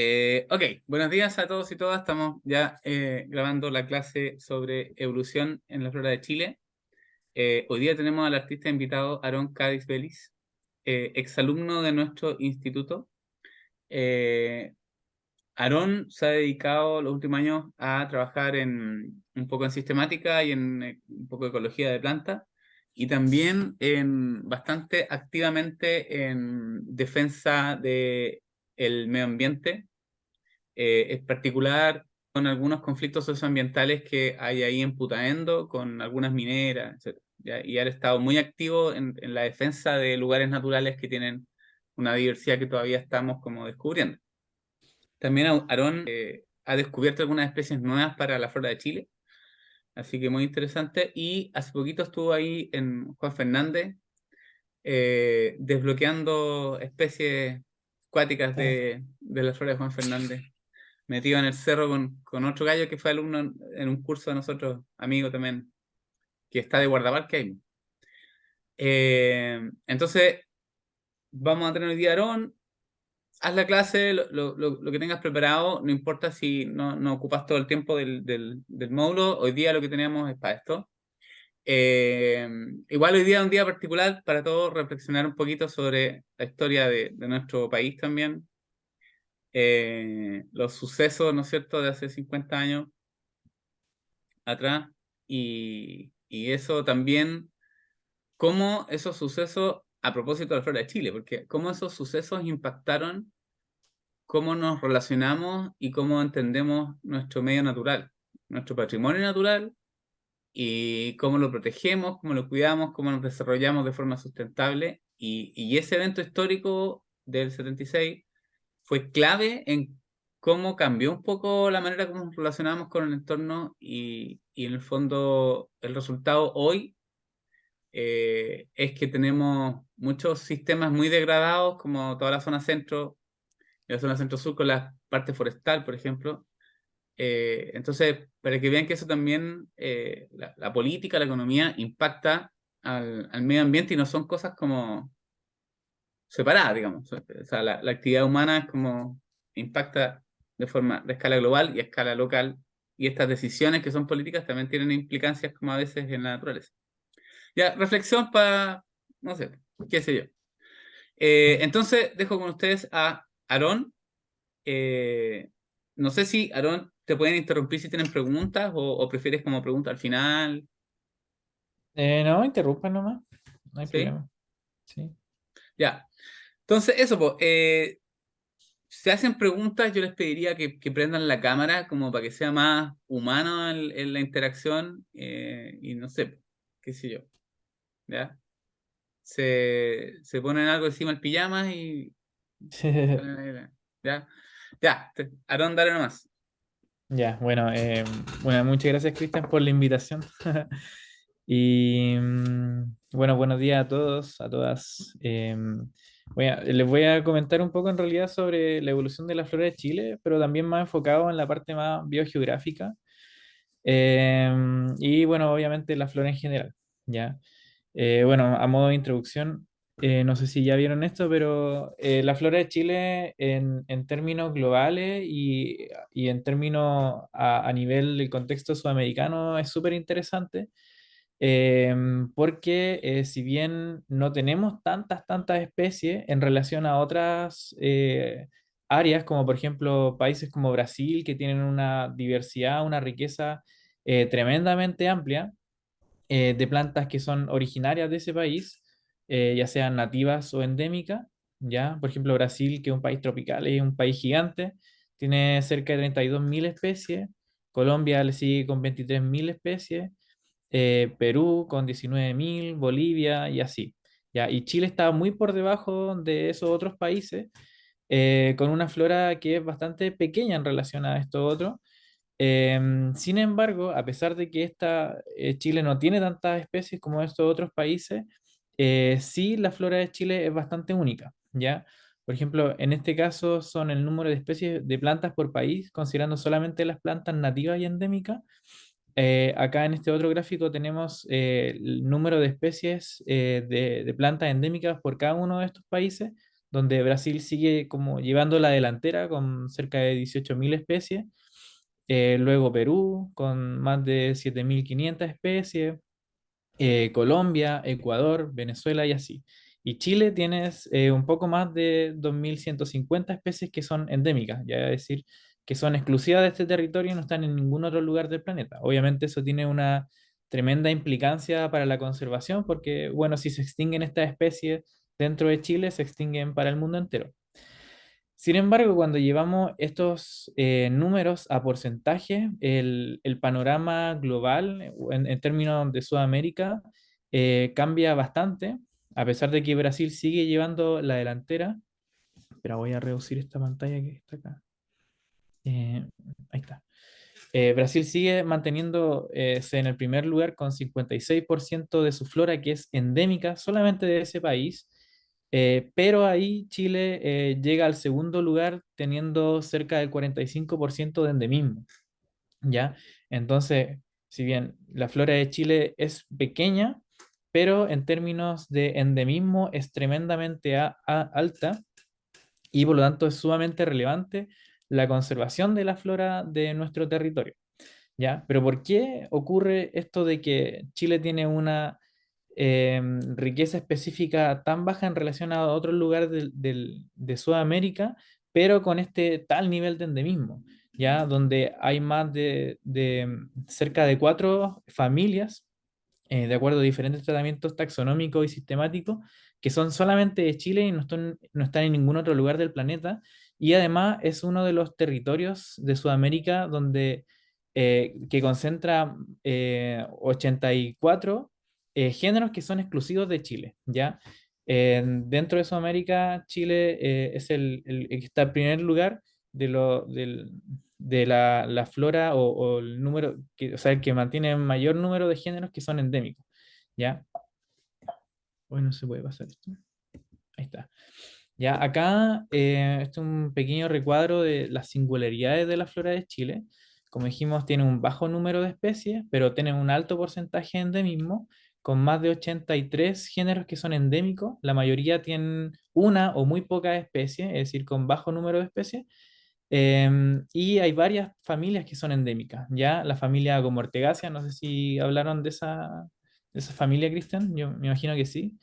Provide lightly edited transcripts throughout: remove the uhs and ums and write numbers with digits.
Ok, buenos días a todos y todas. Estamos ya grabando la clase sobre evolución en la flora de Chile. Hoy día tenemos al artista invitado Aarón Cádiz Vélez, exalumno de nuestro instituto. Eh, Aarón se ha dedicado los últimos años a trabajar un poco en sistemática y en un poco de ecología de plantas y también bastante activamente en defensa del medio ambiente, en particular con algunos conflictos socioambientales que hay ahí en Putaendo, con algunas mineras, etcétera, ¿ya? Y ha estado muy activo en la defensa de lugares naturales que tienen una diversidad que todavía estamos como descubriendo. También Aarón ha descubierto algunas especies nuevas para la flora de Chile, así que muy interesante. Y hace poquito estuvo ahí en Juan Fernández, desbloqueando especies acuáticas Sí. de la flora de Juan Fernández, metido en el cerro con otro gallo que fue alumno en un curso de nosotros, amigo también, que está de guardaparque ahí. Entonces, vamos a tener hoy día a Aarón. Haz la clase, lo que tengas preparado, no importa si no ocupas todo el tiempo del módulo, hoy día lo que tenemos es para esto. Igual hoy día es un día particular para todos reflexionar un poquito sobre la historia de nuestro país también, los sucesos, ¿no es cierto?, de hace 50 años atrás, y eso también, cómo esos sucesos, a propósito de la flora de Chile, porque cómo esos sucesos impactaron cómo nos relacionamos y cómo entendemos nuestro medio natural, nuestro patrimonio natural, y cómo lo protegemos, cómo lo cuidamos, cómo nos desarrollamos de forma sustentable. Y ese evento histórico del 76 fue clave en cómo cambió un poco la manera como nos relacionamos con el entorno, y en el fondo el resultado hoy es que tenemos muchos sistemas muy degradados, como toda la zona centro, la zona centro-sur con la parte forestal, por ejemplo. Entonces, para que vean que eso también, la política, la economía, impacta al medio ambiente y no son cosas como separadas, digamos. O sea, la actividad humana es como impacta de forma de escala global y a escala local, y estas decisiones que son políticas también tienen implicancias como a veces en la naturaleza. Ya, reflexión para, no sé, qué sé yo. Entonces, dejo con ustedes a Aarón. Eh, no sé si, Aarón, te pueden interrumpir si tienen preguntas o prefieres como pregunta al final, No, interrumpa nomás, no hay ¿sí? problema. Sí. Ya. Entonces, eso, pues, si hacen preguntas, yo les pediría que prendan la cámara como para que sea más humano en la interacción, y no sé, qué sé yo, ¿ya? Se ponen algo encima del pijama y salen ahí, ¿ya? Ya, Aarón, dale nomás. Ya, bueno, bueno, muchas gracias, Cristian, por la invitación. Y bueno, buenos días a todos, a todas. Les voy a comentar un poco en realidad sobre la evolución de la flora de Chile, pero también más enfocado en la parte más biogeográfica. Y bueno, obviamente la flora en general, ¿ya? Bueno, a modo de introducción, no sé si ya vieron esto, pero la flora de Chile en términos globales y en términos a nivel del contexto sudamericano es súper interesante, porque si bien no tenemos tantas especies en relación a otras áreas, como por ejemplo países como Brasil, que tienen una diversidad, una riqueza tremendamente amplia, de plantas que son originarias de ese país, ya sean nativas o endémicas, ¿ya? Por ejemplo, Brasil, que es un país tropical, es un país gigante, tiene cerca de 32.000 especies, Colombia le sigue con 23.000 especies, Perú con 19.000, Bolivia y así, ¿ya? Y Chile está muy por debajo de esos otros países, con una flora que es bastante pequeña en relación a estos otros. Sin embargo, a pesar de que Chile no tiene tantas especies como estos otros países, sí la flora de Chile es bastante única, ¿ya? Por ejemplo, en este caso son el número de especies de plantas por país, considerando solamente las plantas nativas y endémicas. Acá en este otro gráfico tenemos el número de especies de plantas endémicas por cada uno de estos países, donde Brasil sigue como llevando la delantera con cerca de 18.000 especies. Luego Perú con más de 7.500 especies, Colombia, Ecuador, Venezuela y así. Y Chile tienes un poco más de 2.150 especies que son endémicas, ya es decir, que son exclusivas de este territorio y no están en ningún otro lugar del planeta. Obviamente eso tiene una tremenda implicancia para la conservación porque, bueno, si se extinguen estas especies dentro de Chile, se extinguen para el mundo entero. Sin embargo, cuando llevamos estos números a porcentaje, el panorama global en términos de Sudamérica cambia bastante, a pesar de que Brasil sigue llevando la delantera. Pero voy a reducir esta pantalla que está acá. Eh, Ahí está. Brasil sigue manteniéndose en el primer lugar con 56% de su flora que es endémica solamente de ese país, pero ahí Chile llega al segundo lugar teniendo cerca del 45% de endemismo, ¿ya? Entonces, si bien la flora de Chile es pequeña, pero en términos de endemismo es tremendamente alta y por lo tanto es sumamente relevante la conservación de la flora de nuestro territorio. ¿Ya? Pero ¿por qué ocurre esto de que Chile tiene una riqueza específica tan baja en relación a otros lugares de Sudamérica, pero con este tal nivel de endemismo? ¿Ya? Donde hay más de cerca de 4 familias de acuerdo a diferentes tratamientos taxonómicos y sistemáticos, que son solamente de Chile y no están en ningún otro lugar del planeta. Y además es uno de los territorios de Sudamérica donde, que concentra 84 géneros que son exclusivos de Chile, ¿ya? Dentro de Sudamérica, Chile es el que está en primer lugar de la flora o el número, o sea, el que mantiene el mayor número de géneros que son endémicos, ¿ya? Hoy no se puede pasar esto. Ahí está. Ya, acá este es un pequeño recuadro de las singularidades de la flora de Chile. Como dijimos, tiene un bajo número de especies, pero tiene un alto porcentaje de endemismo, con más de 83 géneros que son endémicos. La mayoría tienen una o muy pocas especies, es decir, con bajo número de especies. Y hay varias familias que son endémicas, ¿ya? La familia Gomortegaceae, no sé si hablaron de esa familia, Cristian, yo me imagino que sí.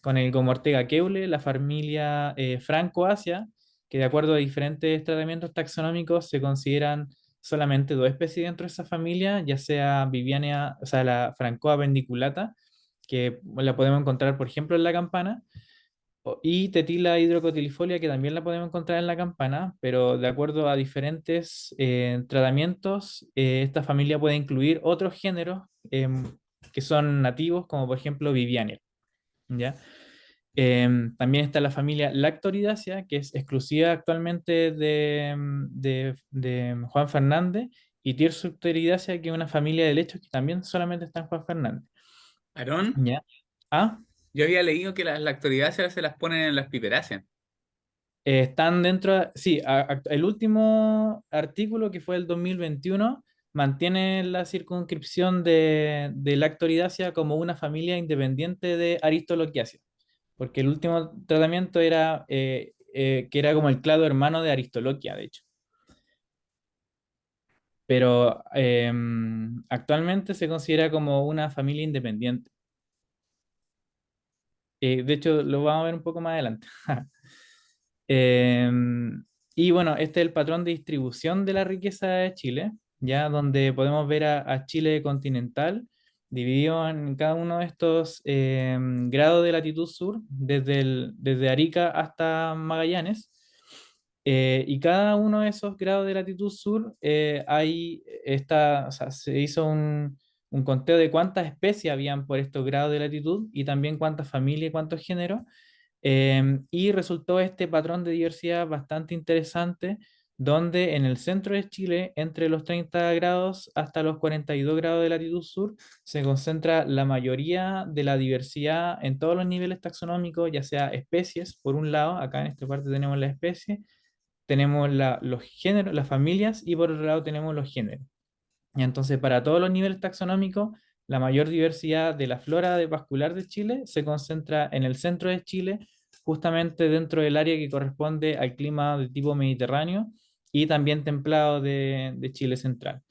Con el Gomortega keule, la familia Francoaceae, que de acuerdo a diferentes tratamientos taxonómicos se consideran solamente 2 especies dentro de esa familia, ya sea Viviania, o sea, la Francoa pendiculata, que la podemos encontrar, por ejemplo, en la campana, y Tetila hidrocotilifolia, que también la podemos encontrar en la campana, pero de acuerdo a diferentes tratamientos, esta familia puede incluir otros géneros que son nativos, como por ejemplo Viviania, ¿ya? También está la familia Lactoridaceae, que es exclusiva actualmente de Juan Fernández, y Tirsoteridaceae, que es una familia de lechos que también solamente está en Juan Fernández, Aarón, ¿ya? Ah, yo había leído que las lactoridáceas se las ponen en las piperáceas. están dentro, sí, el último artículo que fue el 2021 mantiene la circunscripción de Lactoridaceae como una familia independiente de Aristoloquiaceae, porque el último tratamiento era que era como el clado hermano de Aristoloquia, de hecho. Pero actualmente se considera como una familia independiente. De hecho, lo vamos a ver un poco más adelante. Y bueno, este es el patrón de distribución de la riqueza de Chile, ya donde podemos ver a Chile continental dividido en cada uno de estos grados de latitud sur, desde Arica hasta Magallanes. Y cada uno de esos grados de latitud sur, o sea, se hizo un conteo de cuántas especies habían por estos grados de latitud y también cuántas familias y cuántos géneros. Y resultó este patrón de diversidad bastante interesante, donde en el centro de Chile, entre los 30 grados hasta los 42 grados de latitud sur, se concentra la mayoría de la diversidad en todos los niveles taxonómicos, ya sea especies, por un lado, acá en esta parte tenemos la especie, tenemos los géneros, las familias, y por otro lado tenemos los géneros. Y entonces, para todos los niveles taxonómicos, la mayor diversidad de la flora vascular de Chile se concentra en el centro de Chile, justamente dentro del área que corresponde al clima de tipo mediterráneo y también templado de Chile central.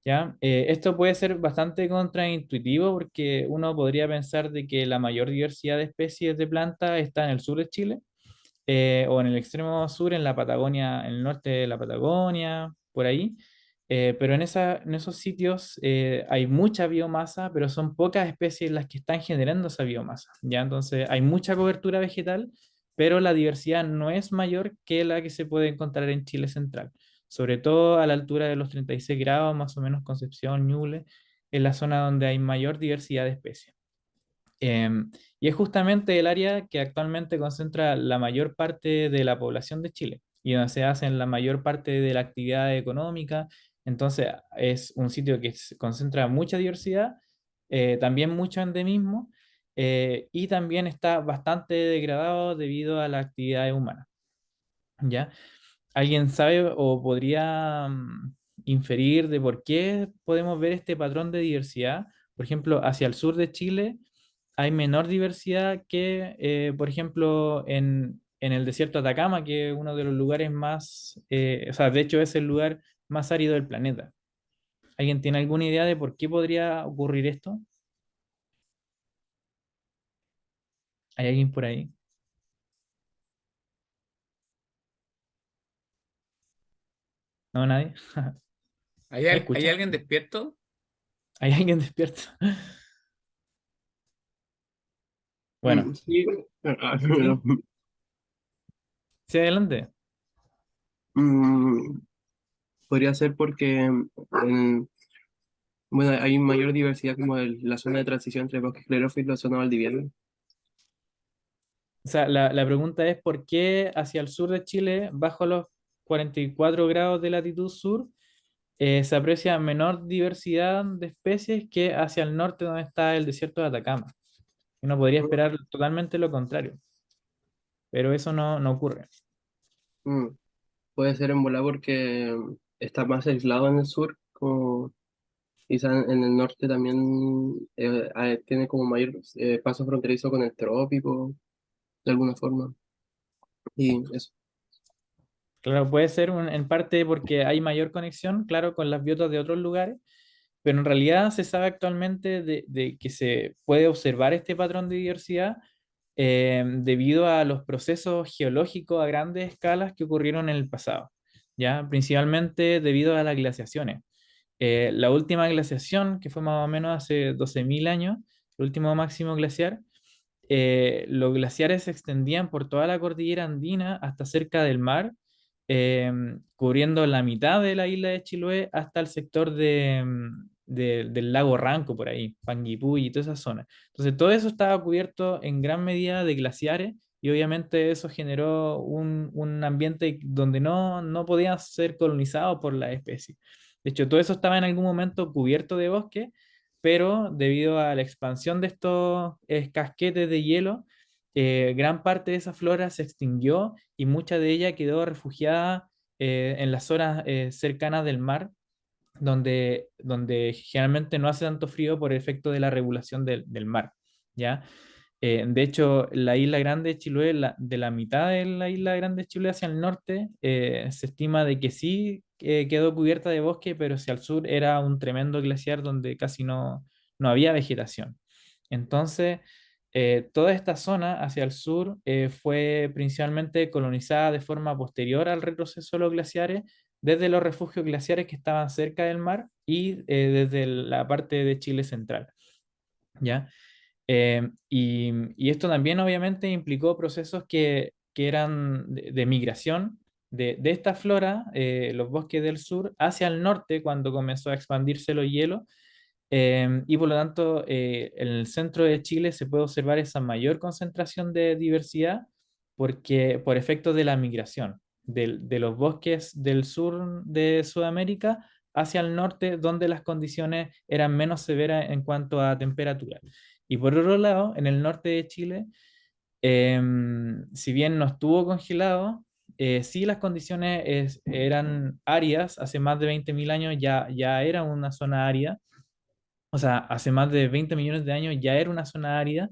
¿Ya? Esto puede ser bastante contraintuitivo porque uno podría pensar de que la mayor diversidad de especies de plantas está en el sur de Chile, o en el extremo sur, en la Patagonia, en el norte de la Patagonia, por ahí. Pero en esos sitios hay mucha biomasa, pero son pocas especies las que están generando esa biomasa, ¿ya? Entonces hay mucha cobertura vegetal, pero la diversidad no es mayor que la que se puede encontrar en Chile central, sobre todo a la altura de los 36 grados, más o menos Concepción, Ñuble, en la zona donde hay mayor diversidad de especies. Y es justamente el área que actualmente concentra la mayor parte de la población de Chile y donde se hacen la mayor parte de la actividad económica. Entonces es un sitio que concentra mucha diversidad, también mucho endemismo, y también está bastante degradado debido a la actividad humana. ¿Ya? ¿Alguien sabe o podría inferir de por qué podemos ver este patrón de diversidad? Por ejemplo, hacia el sur de Chile hay menor diversidad que, por ejemplo, en el desierto de Atacama, que es uno de los lugares más, o sea, de hecho es el lugar más árido del planeta. ¿Alguien tiene alguna idea de por qué podría ocurrir esto? ¿Hay alguien por ahí? ¿No, nadie? ¿Me Hay escucha? alguien despierto? ¿Hay alguien despierto? Bueno, Sí, ¿sí? bueno, Sí, adelante. mm, podría ser porque bueno, hay mayor diversidad como la zona de transición entre bosque esclerófilo y zona valdiviana. O sea, la pregunta es por qué hacia el sur de Chile, bajo los 44 grados de latitud sur, se aprecia menor diversidad de especies que hacia el norte donde está el desierto de Atacama. Uno podría esperar totalmente lo contrario, pero eso no ocurre. Mm, Puede ser en bola porque está más aislado en el sur, como quizá en el norte también tiene como mayor paso fronterizo con el trópico, de alguna forma. Y eso. Claro, puede ser en parte porque hay mayor conexión, claro, con las biotas de otros lugares, pero en realidad se sabe actualmente de que se puede observar este patrón de diversidad debido a los procesos geológicos a grandes escalas que ocurrieron en el pasado, ¿ya? Principalmente debido a las glaciaciones. La última glaciación, que fue más o menos hace 12.000 años, el último máximo glaciar, los glaciares se extendían por toda la cordillera andina hasta cerca del mar, eh, cubriendo la mitad de la isla de Chiloé hasta el sector del lago Ranco, por ahí, Panguipulli y toda esa zona. Entonces, todo eso estaba cubierto en gran medida de glaciares y obviamente eso generó un ambiente donde no podían ser colonizados por la especie. De hecho, todo eso estaba en algún momento cubierto de bosque, pero debido a la expansión de estos casquetes de hielo, gran parte de esa flora se extinguió y mucha de ella quedó refugiada en las zonas cercanas del mar, donde generalmente no hace tanto frío por efecto de la regulación del mar, ¿ya? De hecho, la isla Grande de Chiloé, de la mitad de la isla Grande de Chiloé hacia el norte, se estima de que sí quedó cubierta de bosque, pero hacia el sur era un tremendo glaciar donde casi no había vegetación. Entonces, toda esta zona hacia el sur fue principalmente colonizada de forma posterior al retroceso de los glaciares, desde los refugios glaciares que estaban cerca del mar y desde la parte de Chile central, ¿ya? Y esto también obviamente implicó procesos que eran de migración de esta flora, los bosques del sur, hacia el norte cuando comenzó a expandirse los hielos. Y por lo tanto, en el centro de Chile se puede observar esa mayor concentración de diversidad porque, por efecto de la migración de los bosques del sur de Sudamérica hacia el norte, donde las condiciones eran menos severas en cuanto a temperatura. Y por otro lado, en el norte de Chile, si bien no estuvo congelado, sí las condiciones eran áridas, hace más de 20.000 años ya era una zona árida, o sea, hace más de 20 millones de años ya era una zona árida,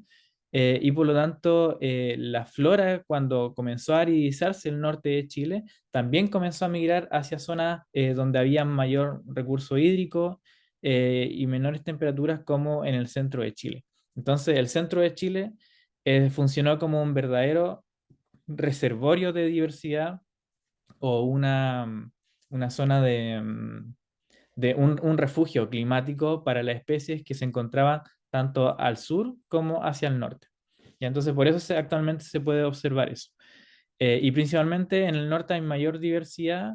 y por lo tanto la flora cuando comenzó a aridizarse el norte de Chile, también comenzó a migrar hacia zonas donde había mayor recurso hídrico y menores temperaturas como en el centro de Chile. Entonces el centro de Chile funcionó como un verdadero reservorio de diversidad o una zona de un refugio climático para las especies que se encontraban tanto al sur como hacia el norte. Y entonces por eso actualmente se puede observar eso. Y principalmente en el norte hay mayor diversidad,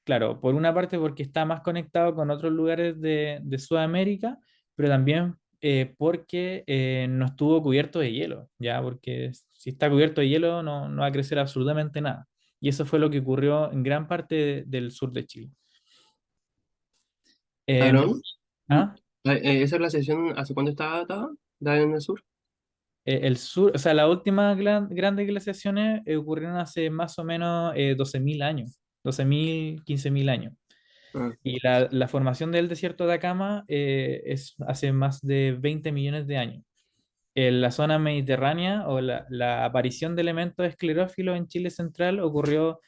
claro, por una parte porque está más conectado con otros lugares de Sudamérica, pero también porque no estuvo cubierto de hielo, ¿ya? Porque si está cubierto de hielo no va a crecer absolutamente nada. Y eso fue lo que ocurrió en gran parte del sur de Chile. Em, Aarón, mm, ¿Ah? ¿esa glaciación hace cuánto estaba datada? ¿Datada en el sur? El sur, o sea, las últimas grandes glaciaciones ocurrieron hace más o menos 12.000 años, 12.000, 15.000 años. Ah, Y la formación del desierto de Atacama es hace más de 20 millones de años. En la zona mediterránea o la aparición de elementos esclerófilos en Chile central ocurrió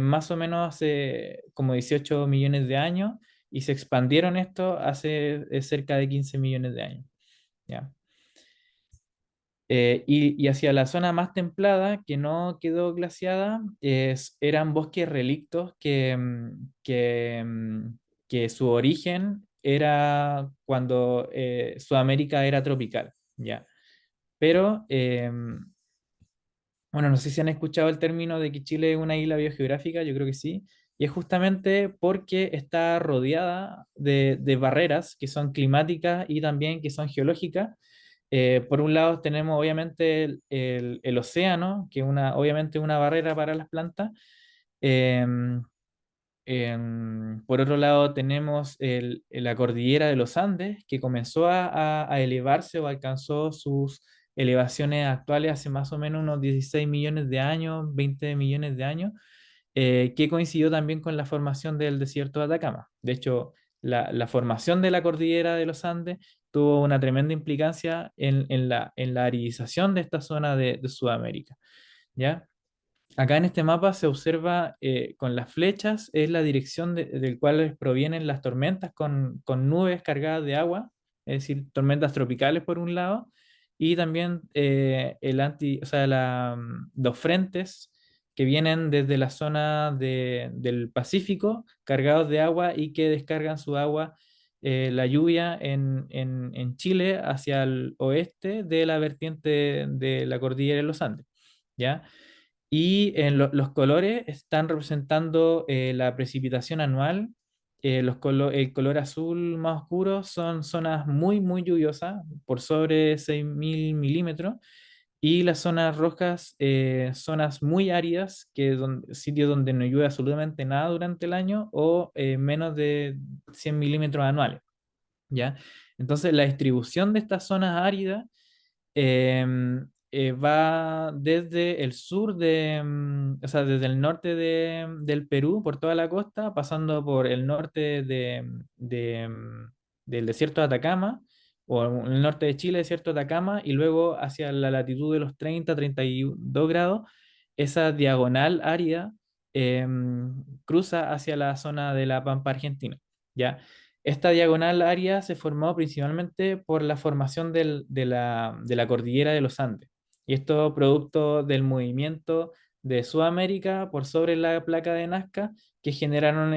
más o menos hace como 18 millones de años y se expandieron esto hace cerca de 15 millones de años. ¿Ya? Y hacia la zona más templada, que no quedó glaciada, eran bosques relictos que su origen era cuando Sudamérica era tropical, ¿ya? Pero, bueno, no sé si han escuchado el término de que Chile es una isla biogeográfica, yo creo que sí, y es justamente porque está rodeada de barreras que son climáticas y también que son geológicas. Por un lado tenemos obviamente el océano, que es obviamente una barrera para las plantas. Em, por otro lado tenemos la cordillera de los Andes, que comenzó a elevarse o alcanzó sus elevaciones actuales hace más o menos unos 16 millones de años, 20 millones de años, que coincidió también con la formación del desierto de Atacama. De hecho, la formación de la cordillera de los Andes tuvo una tremenda implicancia en la aridización de esta zona de Sudamérica, ¿ya? Acá en este mapa se observa con las flechas, es la dirección del cual provienen las tormentas con nubes cargadas de agua, es decir, tormentas tropicales por un lado, y también o sea, los frentes que vienen desde la zona del Pacífico cargados de agua y que descargan su agua, la lluvia en Chile hacia el oeste de la vertiente de la cordillera de los Andes, ¿ya? Y en los colores están representando la precipitación anual. El color azul más oscuro son zonas muy, muy lluviosas, por sobre 6.000 milímetros. Y las zonas rojas, zonas muy áridas, sitios donde no llueve absolutamente nada durante el año o menos de 100 milímetros anuales. ¿Ya? Entonces, la distribución de estas zonas áridas va desde el sur o sea, desde el norte del Perú, por toda la costa, pasando por el norte del desierto de Atacama, o el norte de Chile, desierto de Atacama, y luego hacia la latitud de los 30, 32 grados, esa diagonal árida cruza hacia la zona de la Pampa Argentina, ¿ya? Esta diagonal área se formó principalmente por la formación de la cordillera de los Andes. Y esto producto del movimiento de Sudamérica por sobre la placa de Nazca que generaron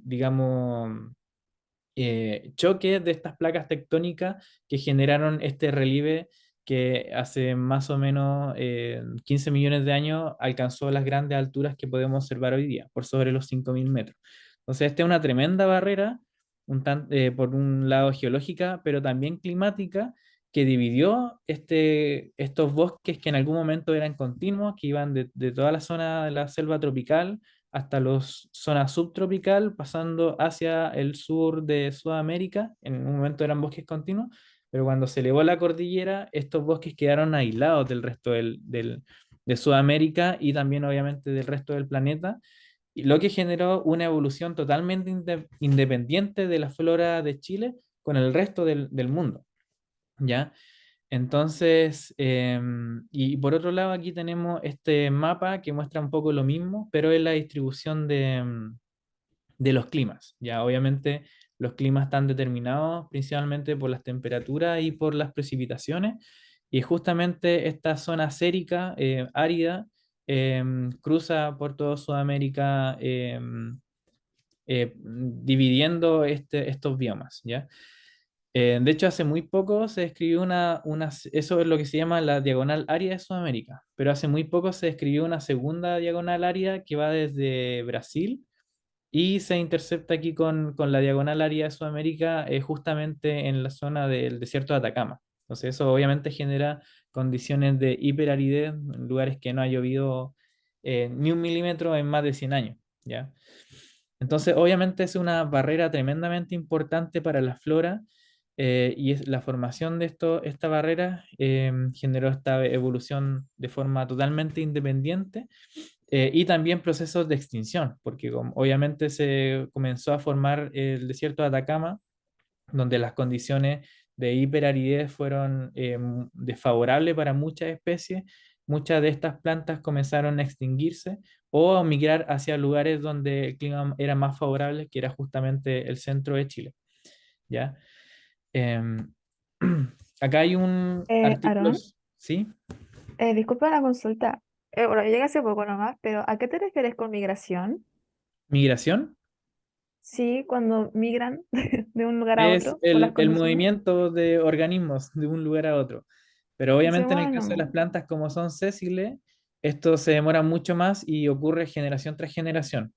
digamos, choque de estas placas tectónicas que generaron este relieve que hace más o menos 15 millones de años alcanzó las grandes alturas que podemos observar hoy día, por sobre los 5.000 metros. Entonces, esta es una tremenda barrera, por un lado geológica, pero también climática, que dividió estos bosques que en algún momento eran continuos, que iban de toda la zona de la selva tropical hasta la zona subtropical, pasando hacia el sur de Sudamérica. En un momento eran bosques continuos, pero cuando se elevó la cordillera, estos bosques quedaron aislados del resto de Sudamérica y también obviamente del resto del planeta, y lo que generó una evolución totalmente independiente de la flora de Chile con el resto del mundo. ¿ya? Entonces, y por otro lado, aquí tenemos este mapa que muestra un poco lo mismo, pero es la distribución de los climas. Ya, obviamente, los climas están determinados principalmente por las temperaturas y por las precipitaciones. Y justamente esta zona sérica, árida, cruza por toda Sudamérica, dividiendo estos biomas, ¿ya? De hecho, hace muy poco se describió eso es lo que se llama la diagonal árida de Sudamérica, pero hace muy poco se describió una segunda diagonal árida que va desde Brasil y se intercepta aquí con la diagonal árida de Sudamérica, justamente en la zona del desierto de Atacama. Entonces, eso obviamente genera condiciones de hiperaridez en lugares que no ha llovido ni un milímetro en más de 100 años, ¿ya? Entonces, obviamente es una barrera tremendamente importante para la flora, y la formación de esta barrera generó esta evolución de forma totalmente independiente, y también procesos de extinción, porque obviamente se comenzó a formar el desierto de Atacama, donde las condiciones de hiperaridez fueron desfavorables para muchas especies. Muchas de estas plantas comenzaron a extinguirse o a migrar hacia lugares donde el clima era más favorable, que era justamente el centro de Chile, ¿ya? Em, Acá hay un artículo, Aarón, ¿sí? disculpa la consulta. Bueno, yo llegué hace poco nomás, pero ¿a qué te refieres con migración? Migración. Sí, cuando migran de un lugar a Es otro por las el condiciones. movimiento de organismos de un lugar a otro. Pero Se obviamente en el mueven caso de las nomás. plantas como son sésiles, esto se demora mucho más y ocurre generación tras generación,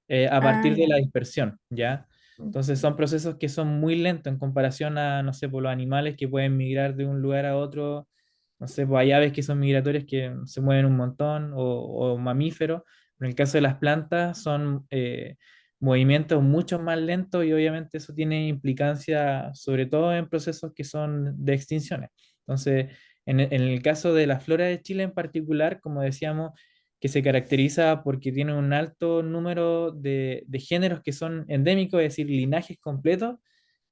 a Ah, partir de ya. la dispersión, ¿ya? Mm. Entonces son procesos que son muy lentos en comparación a, no sé, por los animales que pueden migrar de un lugar a otro. No sé, pues hay aves que son migratorias que se mueven un montón, o mamíferos. En el caso de las plantas son movimientos mucho más lentos, y obviamente eso tiene implicancia sobre todo en procesos que son de extinciones. Entonces, en el caso de la flora de Chile en particular, como decíamos, que se caracteriza porque tiene un alto número de géneros que son endémicos, es decir, linajes completos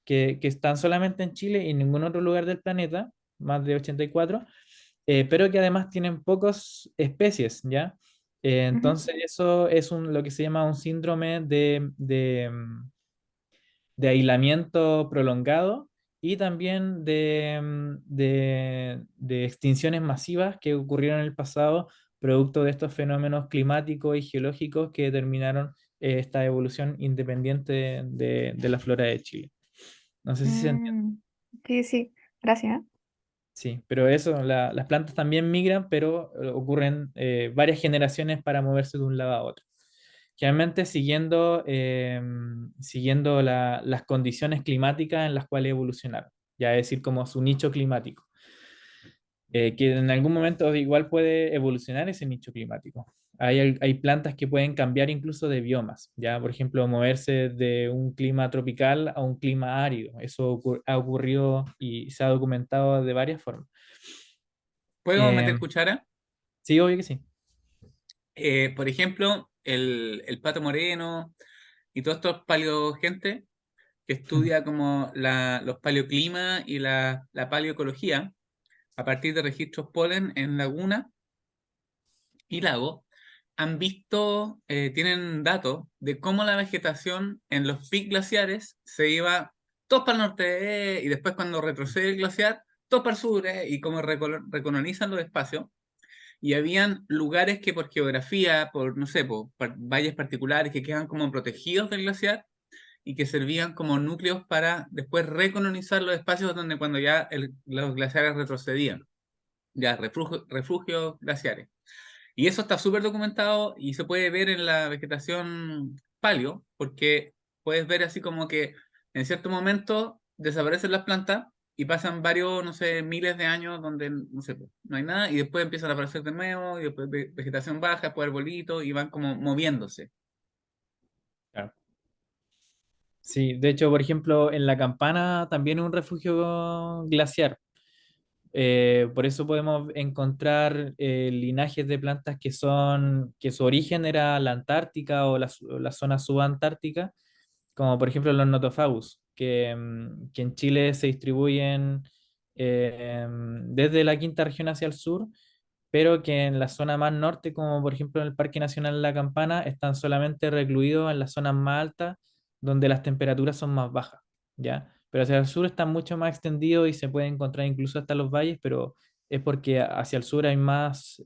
que están solamente en Chile y en ningún otro lugar del planeta, más de 84, pero que además tienen pocas especies, ¿ya? Ujú. Entonces eso es lo que se llama un síndrome de aislamiento prolongado, y también de extinciones masivas que ocurrieron en el pasado, producto de estos fenómenos climáticos y geológicos que determinaron esta evolución independiente de la flora de Chile. No sé si se entiende. Mm, sí, sí, gracias. Sí, pero eso, las plantas también migran, pero ocurren varias generaciones para moverse de un lado a otro. Generalmente siguiendo las condiciones climáticas en las cuales evolucionaron, ya es decir, como su nicho climático, que en algún momento igual puede evolucionar ese nicho climático. Hay plantas que pueden cambiar incluso de biomas, ya por ejemplo moverse de un clima tropical a un clima árido. Eso ha ocurrido y se ha documentado de varias formas. ¿Puedo Eh, meter cuchara? sí, obvio que sí. Por ejemplo, el Pato Moreno y todos estos paleogentes que estudia como los paleoclimas y la paleoecología a partir de registros polen en lagunas y lagos, han visto, tienen datos de cómo la vegetación en los picos glaciares se iba todos para el norte, y después cuando retrocede el glaciar, todos para el sur, y cómo recolonizan los espacios. Y habían lugares que por geografía, por, no sé, por valles particulares que quedan como protegidos del glaciar y que servían como núcleos para después recolonizar los espacios donde cuando ya los glaciares retrocedían, ya refugios glaciares. Y eso está súper documentado y se puede ver en la vegetación paleo, porque puedes ver así como que en cierto momento desaparecen las plantas y pasan varios, no sé, miles de años donde, no sé, pues, no hay nada, y después empiezan a aparecer de nuevo, y después vegetación baja, después arbolitos, y van como moviéndose. Claro. Sí, de hecho, por ejemplo, en La Campana también es un refugio glaciar. Por eso podemos encontrar linajes de plantas que su origen era la Antártica o la zona subantártica, como por ejemplo los notofagus, que en Chile se distribuyen desde la quinta región hacia el sur, pero que en la zona más norte, como por ejemplo en el Parque Nacional La Campana, están solamente recluidos en las zonas más altas, donde las temperaturas son más bajas, ¿ya? Pero hacia el sur están mucho más extendidos y se puede encontrar incluso hasta los valles, pero es porque hacia el sur hay más,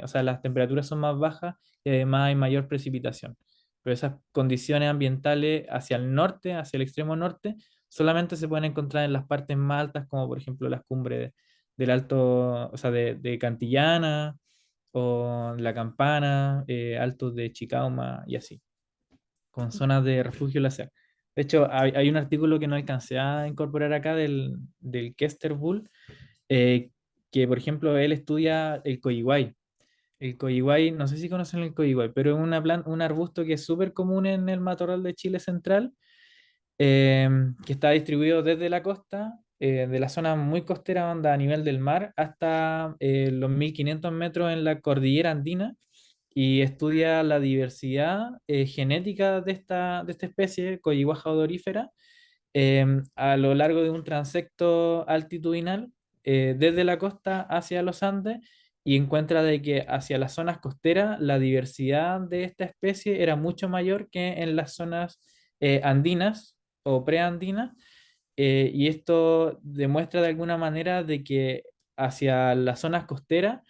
o sea, las temperaturas son más bajas y además hay mayor precipitación. Pero esas condiciones ambientales hacia el norte, hacia el extremo norte, solamente se pueden encontrar en las partes más altas, como por ejemplo las cumbres del Alto, o sea, de Cantillana o La Campana, altos de Chicauma y así, con zonas de refugio glaciar. De hecho, hay un artículo que no alcancé a incorporar acá del Kester Bull, eh, que por ejemplo él estudia el coigüey. El coigüey, no sé si conocen el coigüey, pero es un arbusto que es súper común en el matorral de Chile central, que está distribuido desde la costa, de la zona muy costera, onda a nivel del mar, hasta los 1500 metros en la cordillera andina, y estudia la diversidad genética de esta especie, Coyihuaja odorífera, a lo largo de un transecto altitudinal desde la costa hacia los Andes, y encuentra de que hacia las zonas costeras la diversidad de esta especie era mucho mayor que en las zonas andinas o preandinas, y esto demuestra de alguna manera de que hacia las zonas costeras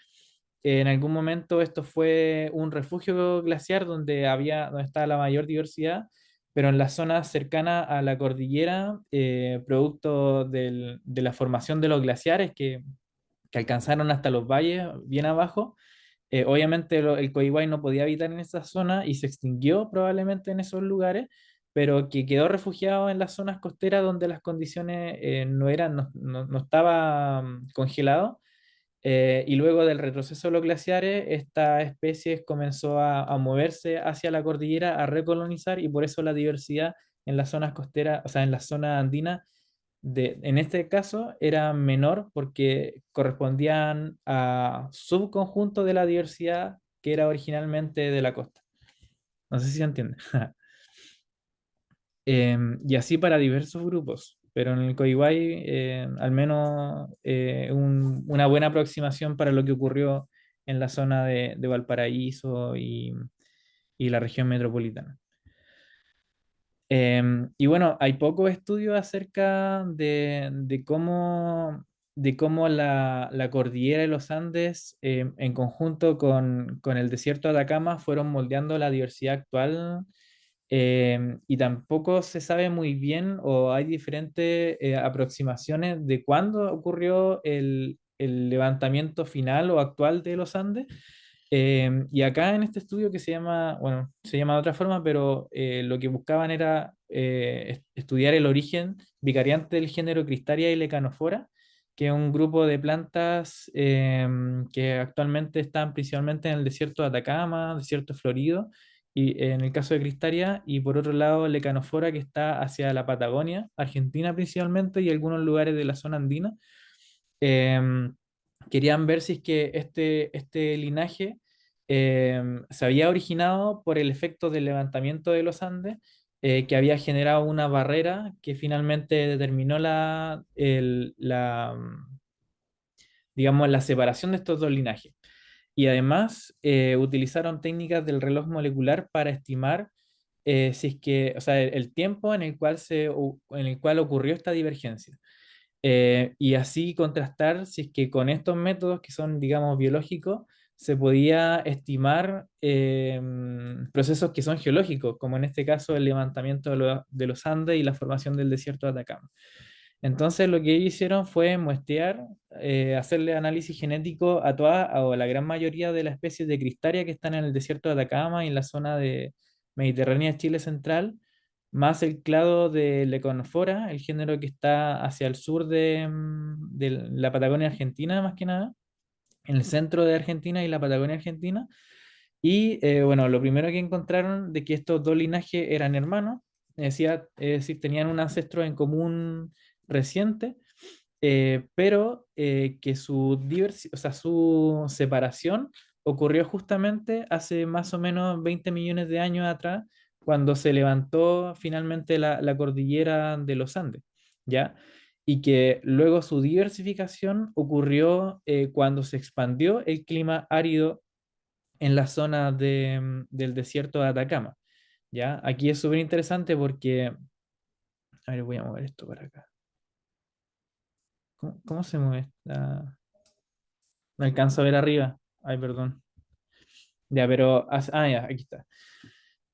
en algún momento esto fue un refugio glaciar donde estaba la mayor diversidad, pero en las zonas cercanas a la cordillera, producto de la formación de los glaciares que alcanzaron hasta los valles bien abajo, obviamente el coigüey no podía habitar en esa zona y se extinguió probablemente en esos lugares, pero que quedó refugiado en las zonas costeras donde las condiciones no estaba congelado, y luego del retroceso de los glaciares, esta especie comenzó a moverse hacia la cordillera, a recolonizar, y por eso la diversidad en las zonas costeras, o sea, en la zona andina, en este caso era menor porque correspondían a subconjuntos de la diversidad que era originalmente de la costa. No sé si se entiende. Y así para diversos grupos, pero en el Coihuay al menos una buena aproximación para lo que ocurrió en la zona de Valparaíso y la región metropolitana. Y bueno, hay pocos estudios acerca de cómo la cordillera de los Andes, en conjunto con el desierto de Atacama, fueron moldeando la diversidad actual, y tampoco se sabe muy bien, o hay diferentes aproximaciones de cuándo ocurrió el levantamiento final o actual de los Andes. Y acá en este estudio que se llama, bueno, se llama de otra forma, pero lo que buscaban era estudiar el origen vicariante del género Cristaria y Lecanofora, que es un grupo de plantas que actualmente están principalmente en el desierto de Atacama, desierto florido, y en el caso de Cristaria, y por otro lado Lecanofora, que está hacia la Patagonia, Argentina principalmente, y algunos lugares de la zona andina. Em, Querían ver si es que este linaje se había originado por el efecto del levantamiento de los Andes, que había generado una barrera que finalmente determinó digamos, la separación de estos dos linajes. Y además utilizaron técnicas del reloj molecular para estimar si es que, o sea, el tiempo en el cual ocurrió esta divergencia. Y así contrastar si es que con estos métodos que son, digamos, biológicos, se podía estimar procesos que son geológicos, como en este caso el levantamiento de los Andes y la formación del desierto de Atacama. Entonces lo que ellos hicieron fue muestrear, hacerle análisis genético a toda o a la gran mayoría de las especies de Cristaria que están en el desierto de Atacama y en la zona de Mediterránea de Chile central, más el clado de Leconofora, el género que está hacia el sur de la Patagonia Argentina, más que nada, en el centro de Argentina y la Patagonia Argentina. Y bueno, lo primero que encontraron de que estos dos linajes eran hermanos, es decir, tenían un ancestro en común reciente, pero que o sea, su separación ocurrió justamente hace más o menos 20 millones de años atrás, cuando se levantó finalmente la cordillera de los Andes, ¿ya? y que luego su diversificación ocurrió cuando se expandió el clima árido en la zona del desierto de Atacama. ¿Ya? Aquí es súper interesante porque, a ver, voy a mover esto para acá. ¿Cómo se mueve esta? No alcanzo a ver arriba. Ay, perdón. Ya, pero, ya, aquí está.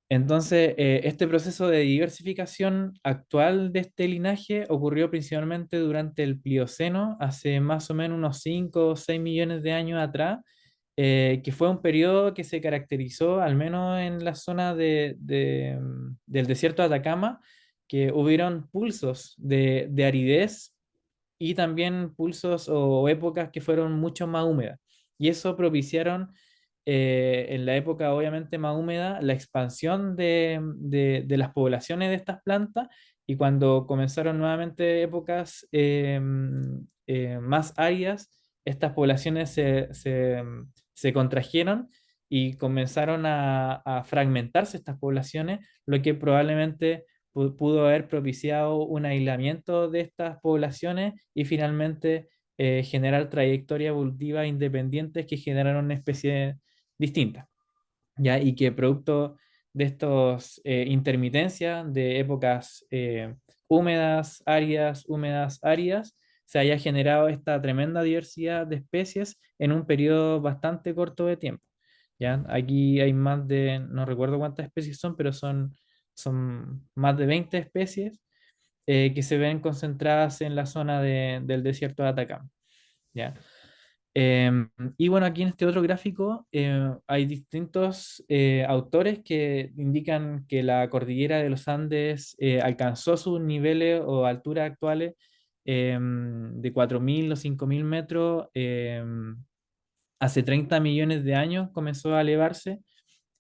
Entonces, este proceso de diversificación actual de este linaje ocurrió principalmente durante el Plioceno, hace más o menos unos 5 o 6 millones de años atrás, que fue un periodo que se caracterizó, al menos en la zona del desierto de Atacama, que hubieron pulsos de aridez y también pulsos o épocas que fueron mucho más húmedas. Y eso propiciaron en la época obviamente más húmeda la expansión de las poblaciones de estas plantas, y cuando comenzaron nuevamente épocas más áridas, estas poblaciones se contrajeron y comenzaron a fragmentarse estas poblaciones, lo que probablemente pudo haber propiciado un aislamiento de estas poblaciones y finalmente generar trayectorias evolutivas independientes que generaron una especie distinta, ¿ya? Y que producto de estos intermitencias de épocas húmedas, áridas, se haya generado esta tremenda diversidad de especies en un periodo bastante corto de tiempo. ¿Ya? Aquí hay más de, no recuerdo cuántas especies son, pero son más de 20 especies que se ven concentradas en la zona del desierto de Atacama. ¿Ya? Y bueno, aquí en este otro gráfico hay distintos autores que indican que la cordillera de los Andes alcanzó sus niveles o alturas actuales de 4.000 o 5.000 metros hace 30 millones de años comenzó a elevarse,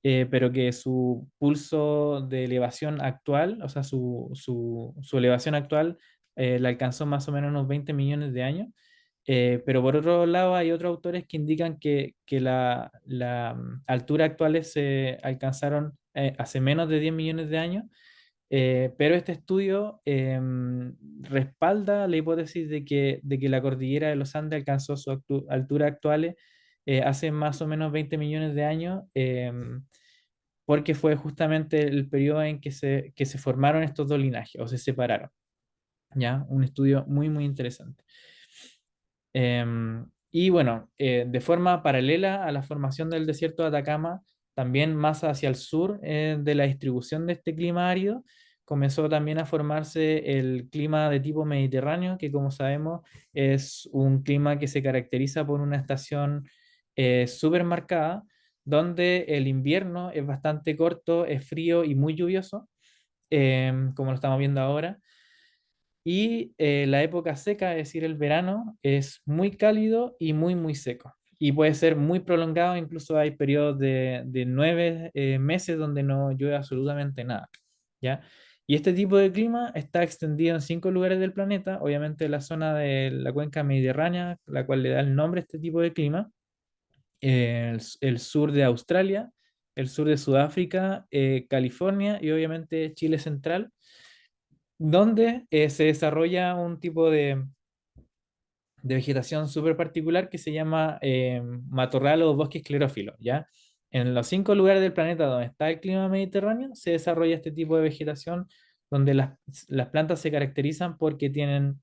pero que su pulso de elevación actual, o sea, su elevación actual la alcanzó más o menos unos 20 millones de años. Pero por otro lado hay otros autores que indican que la altura actuales se alcanzaron hace menos de 10 millones de años, pero este estudio respalda la hipótesis de que la cordillera de los Andes alcanzó su altura actuales hace más o menos 20 millones de años, porque fue justamente el periodo en que se formaron estos dos linajes o se separaron. ¿Ya? Un estudio muy, muy interesante. Y bueno, de forma paralela a la formación del desierto de Atacama, también más hacia el sur de la distribución de este clima árido, comenzó también a formarse el clima de tipo mediterráneo, que como sabemos es un clima que se caracteriza por una estación súper marcada, donde el invierno es bastante corto, es frío y muy lluvioso, como lo estamos viendo ahora. Y la época seca, es decir, el verano, es muy cálido y muy, muy seco. Y puede ser muy prolongado, incluso hay periodos de 9 meses donde no llueve absolutamente nada. ¿Ya? Y este tipo de clima está extendido en 5 lugares del planeta, obviamente la zona de la cuenca mediterránea, la cual le da el nombre a este tipo de clima, el sur de Australia, el sur de Sudáfrica, California y obviamente Chile central, donde se desarrolla un tipo de vegetación súper particular que se llama matorral o bosque esclerófilo, ¿ya? En los 5 lugares del planeta donde está el clima mediterráneo se desarrolla este tipo de vegetación donde las plantas se caracterizan porque tienen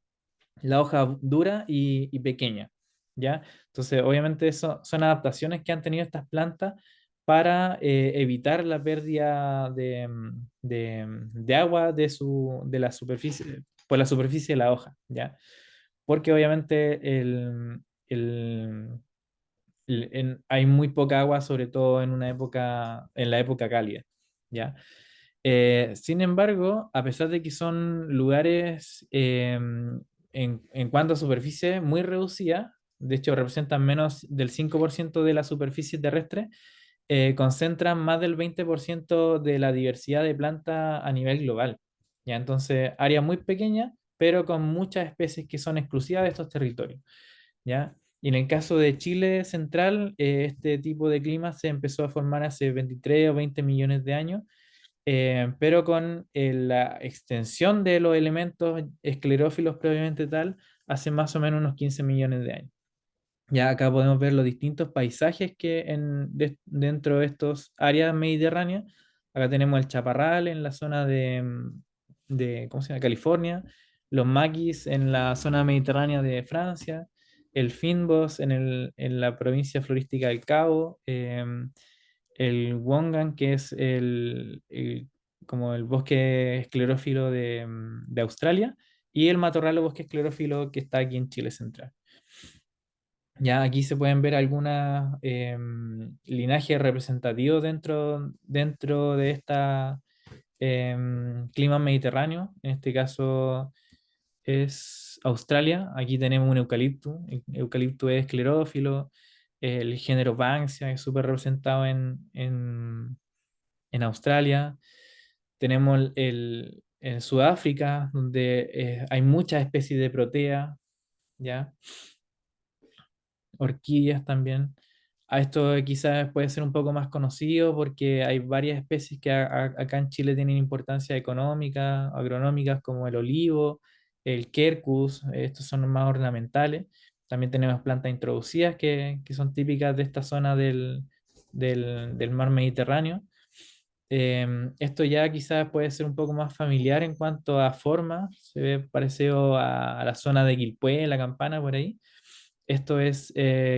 la hoja dura y pequeña, ¿ya? Entonces, obviamente, eso son adaptaciones que han tenido estas plantas para evitar la pérdida de agua de la superficie, por la superficie de la hoja, ¿ya? Porque obviamente hay muy poca agua, sobre todo en la época cálida, ¿ya? Sin embargo, a pesar de que son lugares en cuanto a superficie muy reducida, de hecho representan menos del 5% de la superficie terrestre, concentran más del 20% de la diversidad de plantas a nivel global. ¿Ya? Entonces, área muy pequeña, pero con muchas especies que son exclusivas de estos territorios. ¿Ya? Y en el caso de Chile central, este tipo de clima se empezó a formar hace 23 o 20 millones de años, pero con la extensión de los elementos esclerófilos propiamente tal, hace más o menos unos 15 millones de años. Ya acá podemos ver los distintos paisajes que dentro de estos áreas mediterráneas. Acá tenemos el chaparral en la zona de ¿cómo se llama? California, los maquis en la zona mediterránea de Francia, el fynbos en la provincia florística del Cabo, el Wongan, que es como el bosque esclerófilo de Australia, y el matorral o bosque esclerófilo que está aquí en Chile central. Ya aquí se pueden ver algunos linajes representativos dentro de esta clima mediterráneo. En este caso es Australia. Aquí tenemos un eucalipto. El eucalipto es esclerófilo. El género Banksia es súper representado en Australia. Tenemos en Sudáfrica, donde hay muchas especies de protea, ¿ya? Orquídeas también. A esto quizás puede ser un poco más conocido porque hay varias especies que acá en Chile tienen importancia económica, agronómicas, como el olivo, el quercus, estos son más ornamentales. También tenemos plantas introducidas que son típicas de esta zona del mar Mediterráneo. Esto ya quizás puede ser un poco más familiar en cuanto a forma, se ve parecido a la zona de Quilpué, La Campana, por ahí. Esto es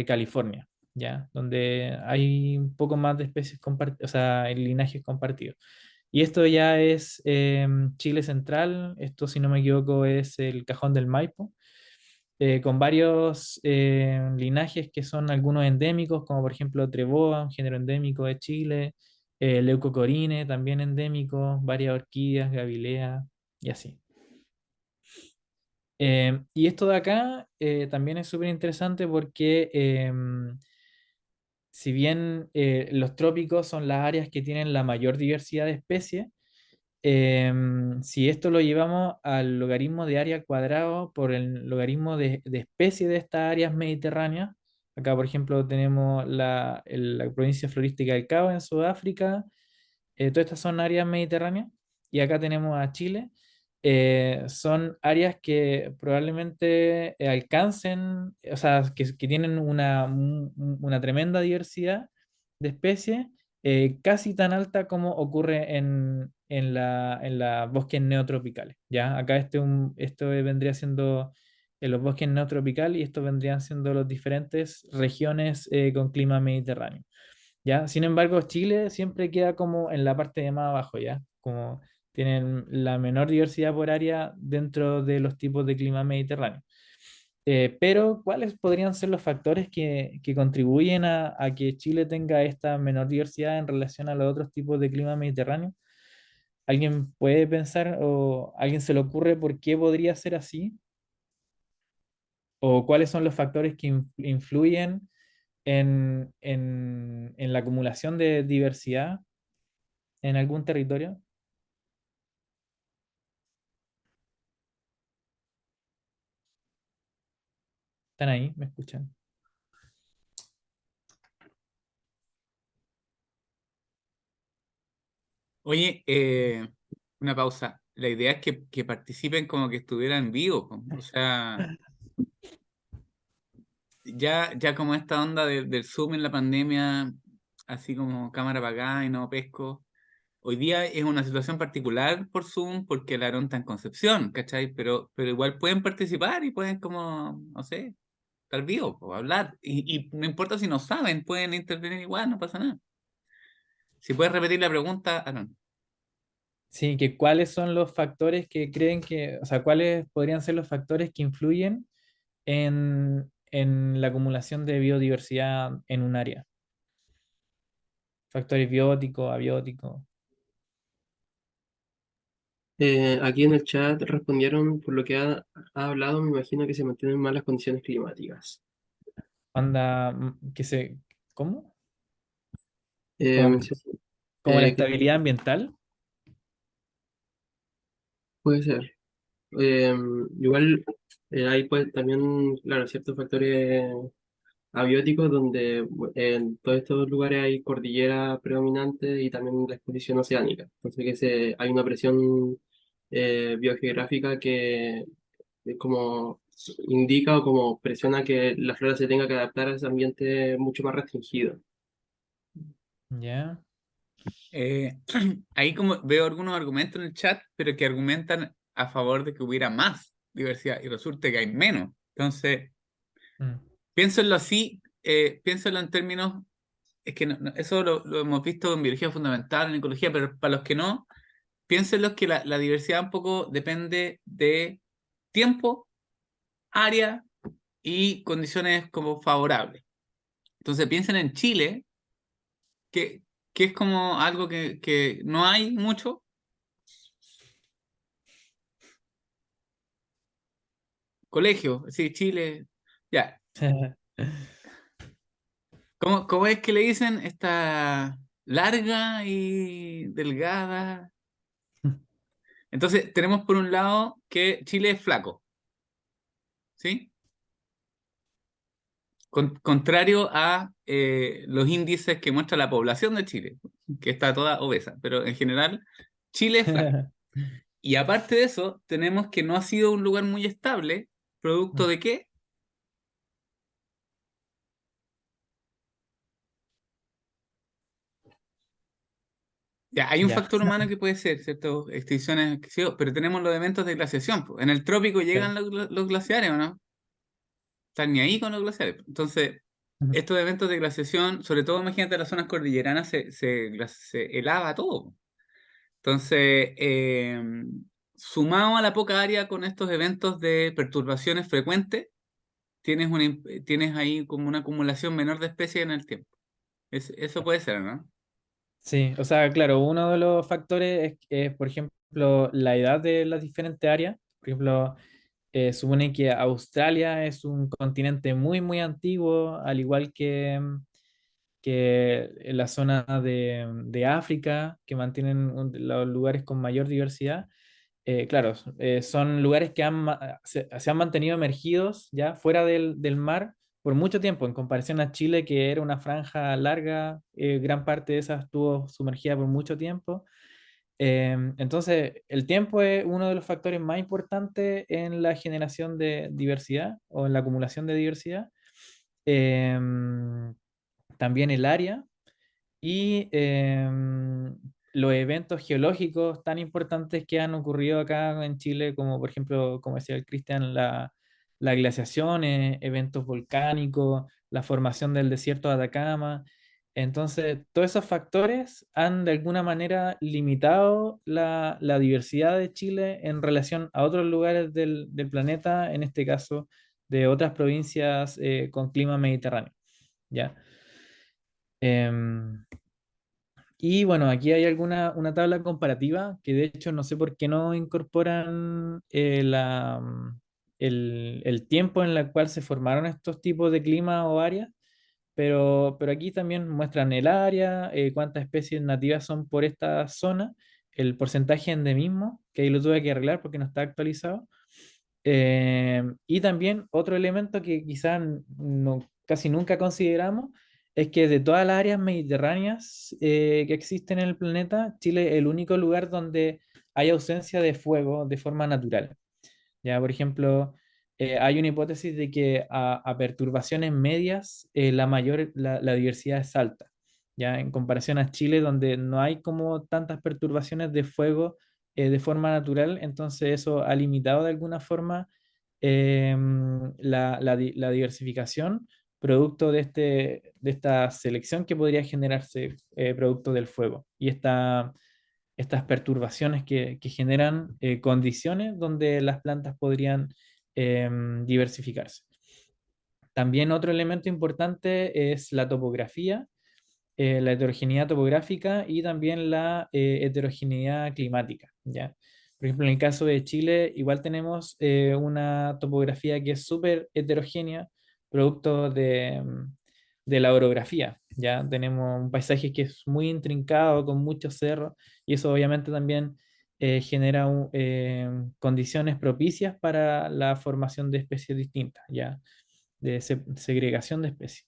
California, ¿ya? Donde hay un poco más de especies compartidas, o sea, linajes compartidos. Y esto ya es Chile central, esto si no me equivoco es el Cajón del Maipo, con varios linajes que son algunos endémicos, como por ejemplo Treboa, un género endémico de Chile, Leucocorine, también endémico, varias orquídeas, gavilea y así. Y esto de acá también es súper interesante porque si bien los trópicos son las áreas que tienen la mayor diversidad de especies, si esto lo llevamos al logaritmo de área al cuadrado por el logaritmo de especies de estas áreas mediterráneas, acá por ejemplo tenemos la provincia florística del Cabo en Sudáfrica, todas estas son áreas mediterráneas, y acá tenemos a Chile. Son áreas que probablemente alcancen, o sea, que tienen una tremenda diversidad de especies, casi tan alta como ocurre en la bosques neotropicales. ¿Ya? Acá esto vendría siendo en los bosques neotropicales y esto vendrían siendo las diferentes regiones con clima mediterráneo. ¿Ya? Sin embargo, Chile siempre queda como en la parte de más abajo, ¿ya? Como tienen la menor diversidad por área dentro de los tipos de clima mediterráneo. Pero, ¿cuáles podrían ser los factores que contribuyen a que Chile tenga esta menor diversidad en relación a los otros tipos de clima mediterráneo? ¿Alguien puede pensar o a alguien se le ocurre por qué podría ser así? ¿O cuáles son los factores que influyen en la acumulación de diversidad en algún territorio? ¿Están ahí? ¿Me escuchan? Oye, una pausa. La idea es que participen como que estuvieran vivos, po. O sea, ya como esta onda del Zoom en la pandemia, así como cámara apagada y no pesco. Hoy día es una situación particular por Zoom porque la Aarón está en Concepción, ¿cachai? Pero igual pueden participar y pueden como, no sé, estar vivos o hablar. Y no importa si no saben, pueden intervenir igual, no pasa nada. Si puedes repetir la pregunta, Aarón. Sí, que cuáles son los factores que creen que, o sea, cuáles podrían ser los factores que influyen en la acumulación de biodiversidad en un área. Factores bióticos, abióticos. Aquí en el chat respondieron por lo que ha hablado, me imagino que se mantienen malas condiciones climáticas. Anda, ¿cómo? Como, Mencionó, como la que estabilidad ambiental. puede ser. Igual hay pues también, claro, ciertos factores abióticos donde en todos estos lugares hay cordillera predominante y también la exposición oceánica. Entonces hay una presión biogeográfica que como indica o como presiona que la flora se tenga que adaptar a ese ambiente mucho más restringido. ¿Ya? Eh, ahí como veo algunos argumentos en el chat, pero que argumentan a favor de que hubiera más diversidad y resulta que hay menos. Entonces, Mm. piénsenlo así, piénsenlo en términos, es que eso lo hemos visto en biología fundamental, en ecología, pero para los que no, piénsenlo que la diversidad un poco depende de tiempo, área y condiciones como favorables. Entonces piensen en Chile, que, que es como algo que no hay mucho. Colegio, sí, Chile, ya. ¿Cómo es que le dicen? Está larga y delgada. Entonces tenemos por un lado que Chile es flaco, ¿sí? Contrario a los índices que muestra la población de Chile, que está toda obesa, pero en general Chile es flaco. Y aparte de eso, tenemos que no ha sido un lugar muy estable, ¿producto de qué? Ya, hay un Ya. factor humano que puede ser, ¿cierto? Extinciones, qué sé yo, pero tenemos los eventos de glaciación, po. En el trópico llegan los glaciares, ¿o no? Están ni ahí con los glaciares. Entonces, estos eventos de glaciación, sobre todo imagínate las zonas cordilleranas, se helava todo. Entonces, sumado a la poca área con estos eventos de perturbaciones frecuentes, tienes ahí como una acumulación menor de especies en el tiempo. Eso puede ser, ¿no? Sí, o sea, claro, uno de los factores es, por ejemplo, la edad de las diferentes áreas. Por ejemplo, supone que Australia es un continente muy, muy antiguo, al igual que en la zona de África, que mantienen los lugares con mayor diversidad. Claro, son lugares que se han mantenido emergidos ya fuera del mar por mucho tiempo, en comparación a Chile, que era una franja larga, gran parte de esa estuvo sumergida por mucho tiempo. Entonces, el tiempo es uno de los factores más importantes en la generación de diversidad o en la acumulación de diversidad. También el área y los eventos geológicos tan importantes que han ocurrido acá en Chile, como por ejemplo, como decía el Cristian, la glaciación, eventos volcánicos, la formación del desierto de Atacama. Entonces, todos esos factores han de alguna manera limitado la diversidad de Chile en relación a otros lugares del planeta, en este caso de otras provincias con clima mediterráneo. ¿Ya? Em, y bueno, aquí hay una tabla comparativa que de hecho no sé por qué no incorporan el tiempo en el cual se formaron estos tipos de clima o áreas, pero aquí también muestran el área, cuántas especies nativas son por esta zona, el porcentaje de endemismo, que ahí lo tuve que arreglar porque no está actualizado, y también otro elemento que quizás casi nunca consideramos es que de todas las áreas mediterráneas que existen en el planeta, Chile es el único lugar donde hay ausencia de fuego de forma natural. Ya, por ejemplo, hay una hipótesis de que a perturbaciones medias la diversidad es alta. Ya, en comparación a Chile, donde no hay como tantas perturbaciones de fuego de forma natural, entonces eso ha limitado de alguna forma la diversificación producto de esta selección que podría generarse producto del fuego y estas perturbaciones que generan condiciones donde las plantas podrían diversificarse. También otro elemento importante es la topografía, la heterogeneidad topográfica y también la heterogeneidad climática, ¿ya? Por ejemplo, en el caso de Chile, igual tenemos una topografía que es súper heterogénea, producto de la orografía, ¿ya? Tenemos un paisaje que es muy intrincado, con muchos cerros, y eso obviamente también genera condiciones propicias para la formación de especies distintas, ¿ya? segregación de especies.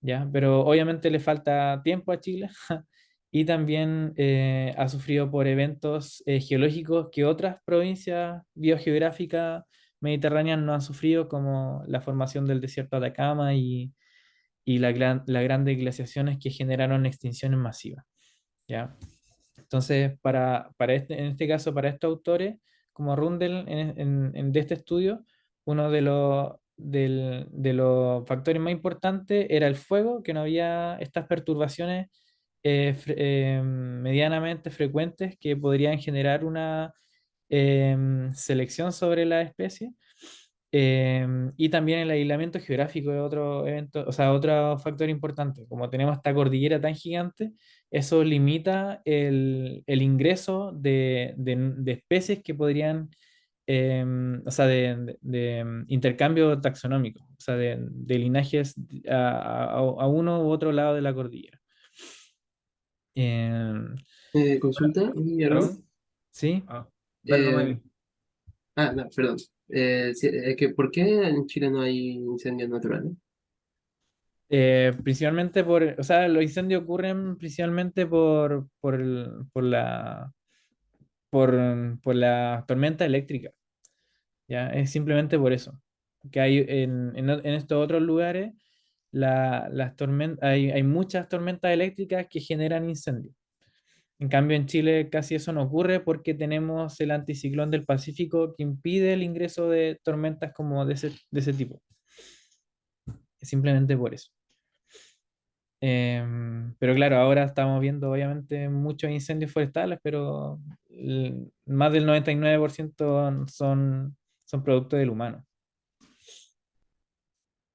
¿Ya? Pero obviamente le falta tiempo a Chile y también ha sufrido por eventos geológicos que otras provincias biogeográficas mediterráneas no han sufrido, como la formación del desierto de Atacama y las grandes glaciaciones que generaron extinciones masivas. ¿Ya? Entonces, en este caso, para estos autores, como Rundel de este estudio, uno de los factores más importantes era el fuego, que no había estas perturbaciones medianamente frecuentes que podrían generar una selección sobre la especie. Y también el aislamiento geográfico es otro evento, o sea, otro factor importante. Como tenemos esta cordillera tan gigante, eso limita el ingreso de especies que podrían, o sea, de intercambio taxonómico, o sea, de linajes a uno u otro lado de la cordillera. Em, Consulta, Guillermo. ¿Perdón? ¿Sí? Dale nomás, Eh, Emi. no, perdón. ¿Por qué en Chile no hay incendios naturales? Principalmente o sea, los incendios ocurren principalmente por la tormenta eléctrica, ¿ya? Es simplemente por eso. Que hay en estos otros lugares, hay muchas tormentas eléctricas que generan incendios. En cambio, en Chile casi eso no ocurre porque tenemos el anticiclón del Pacífico que impide el ingreso de tormentas como de ese tipo. Es simplemente por eso. Pero claro, ahora estamos viendo obviamente muchos incendios forestales, pero más del 99% son producto del humano.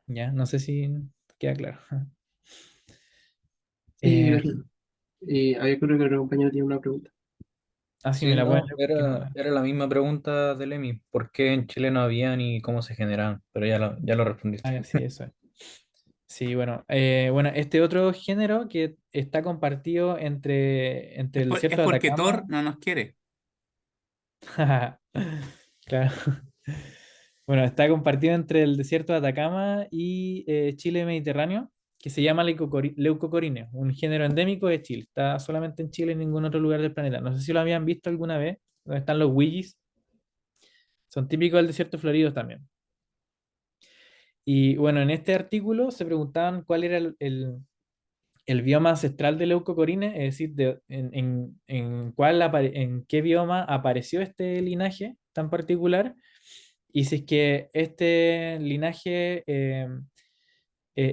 ¿Ya? No sé si queda claro. Sí, Eh, verdad. Y yo creo que el compañero tiene una pregunta. sí, me Sí, la pueden no, leer porque no era, era la misma pregunta del Emi. ¿Por qué en Chile no había ni cómo se generaban? Pero ya lo respondiste. sí, eso es. Sí, bueno, este otro género que está compartido entre el Es desierto de porque Thor Atacama. no nos quiere. Claro. Bueno, está compartido entre el desierto de Atacama y Chile Mediterráneo, que se llama leucocorine, un género endémico de Chile. Está solamente en Chile y en ningún otro lugar del planeta. No sé si lo habían visto alguna vez, donde están los willis. Son típicos del desierto florido también. Y bueno, en este artículo se preguntaban cuál era el bioma ancestral de leucocorine, es decir, en qué bioma apareció este linaje tan particular, y si es que este linaje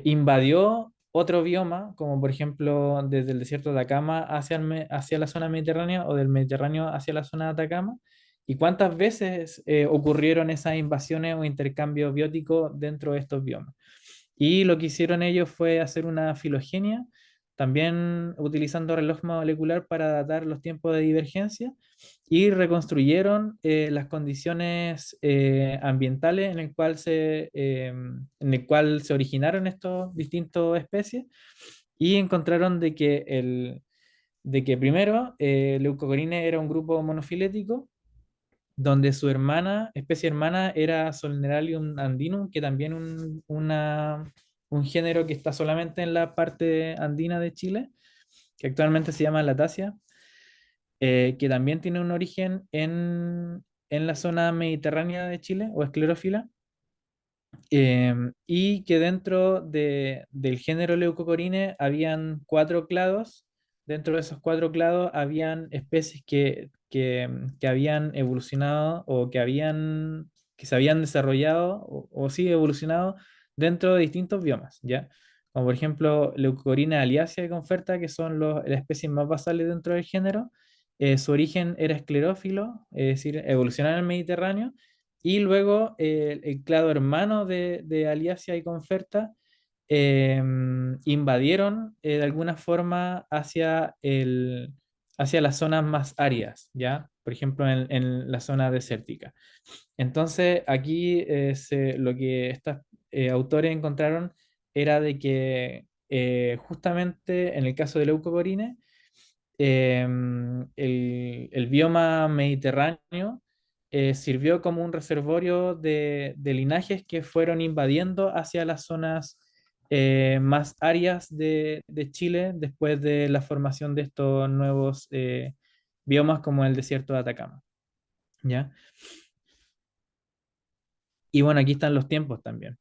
invadió otro bioma, como por ejemplo desde el desierto de Atacama hacia la zona mediterránea o del Mediterráneo hacia la zona de Atacama, y cuántas veces ocurrieron esas invasiones o intercambios bióticos dentro de estos biomas. Y lo que hicieron ellos fue hacer una filogenia, también utilizando reloj molecular para datar los tiempos de divergencia, y reconstruyeron las condiciones ambientales en el cual se originaron estas distintas especies, y encontraron de que primero Leucocorine era un grupo monofilético, donde su especie hermana era Solneralium andinum, que también un género que está solamente en la parte andina de Chile, que actualmente se llama Latacia, que también tiene un origen en la zona mediterránea de Chile, o esclerófila, y que dentro del género Leucocorine habían 4 clados. Dentro de esos 4 clados habían especies que habían evolucionado o que se habían desarrollado o sí evolucionado dentro de distintos biomas, ¿ya? Como por ejemplo Leucocorina aliacea y conferta, que son las especies más basales dentro del género. Su origen era esclerófilo, es decir, evolucionaron en el Mediterráneo, y luego el clado hermano de Aliasia y Conferta eh, invadieron de alguna forma hacia las zonas más áridas, ¿ya? Por ejemplo, en la zona desértica. Entonces, aquí lo que estos autores encontraron era de que justamente en el caso de Leucocorine, el bioma mediterráneo sirvió como un reservorio de linajes que fueron invadiendo hacia las zonas más áreas de Chile después de la formación de estos nuevos biomas como el desierto de Atacama. ¿Ya? Y bueno, aquí están los tiempos también.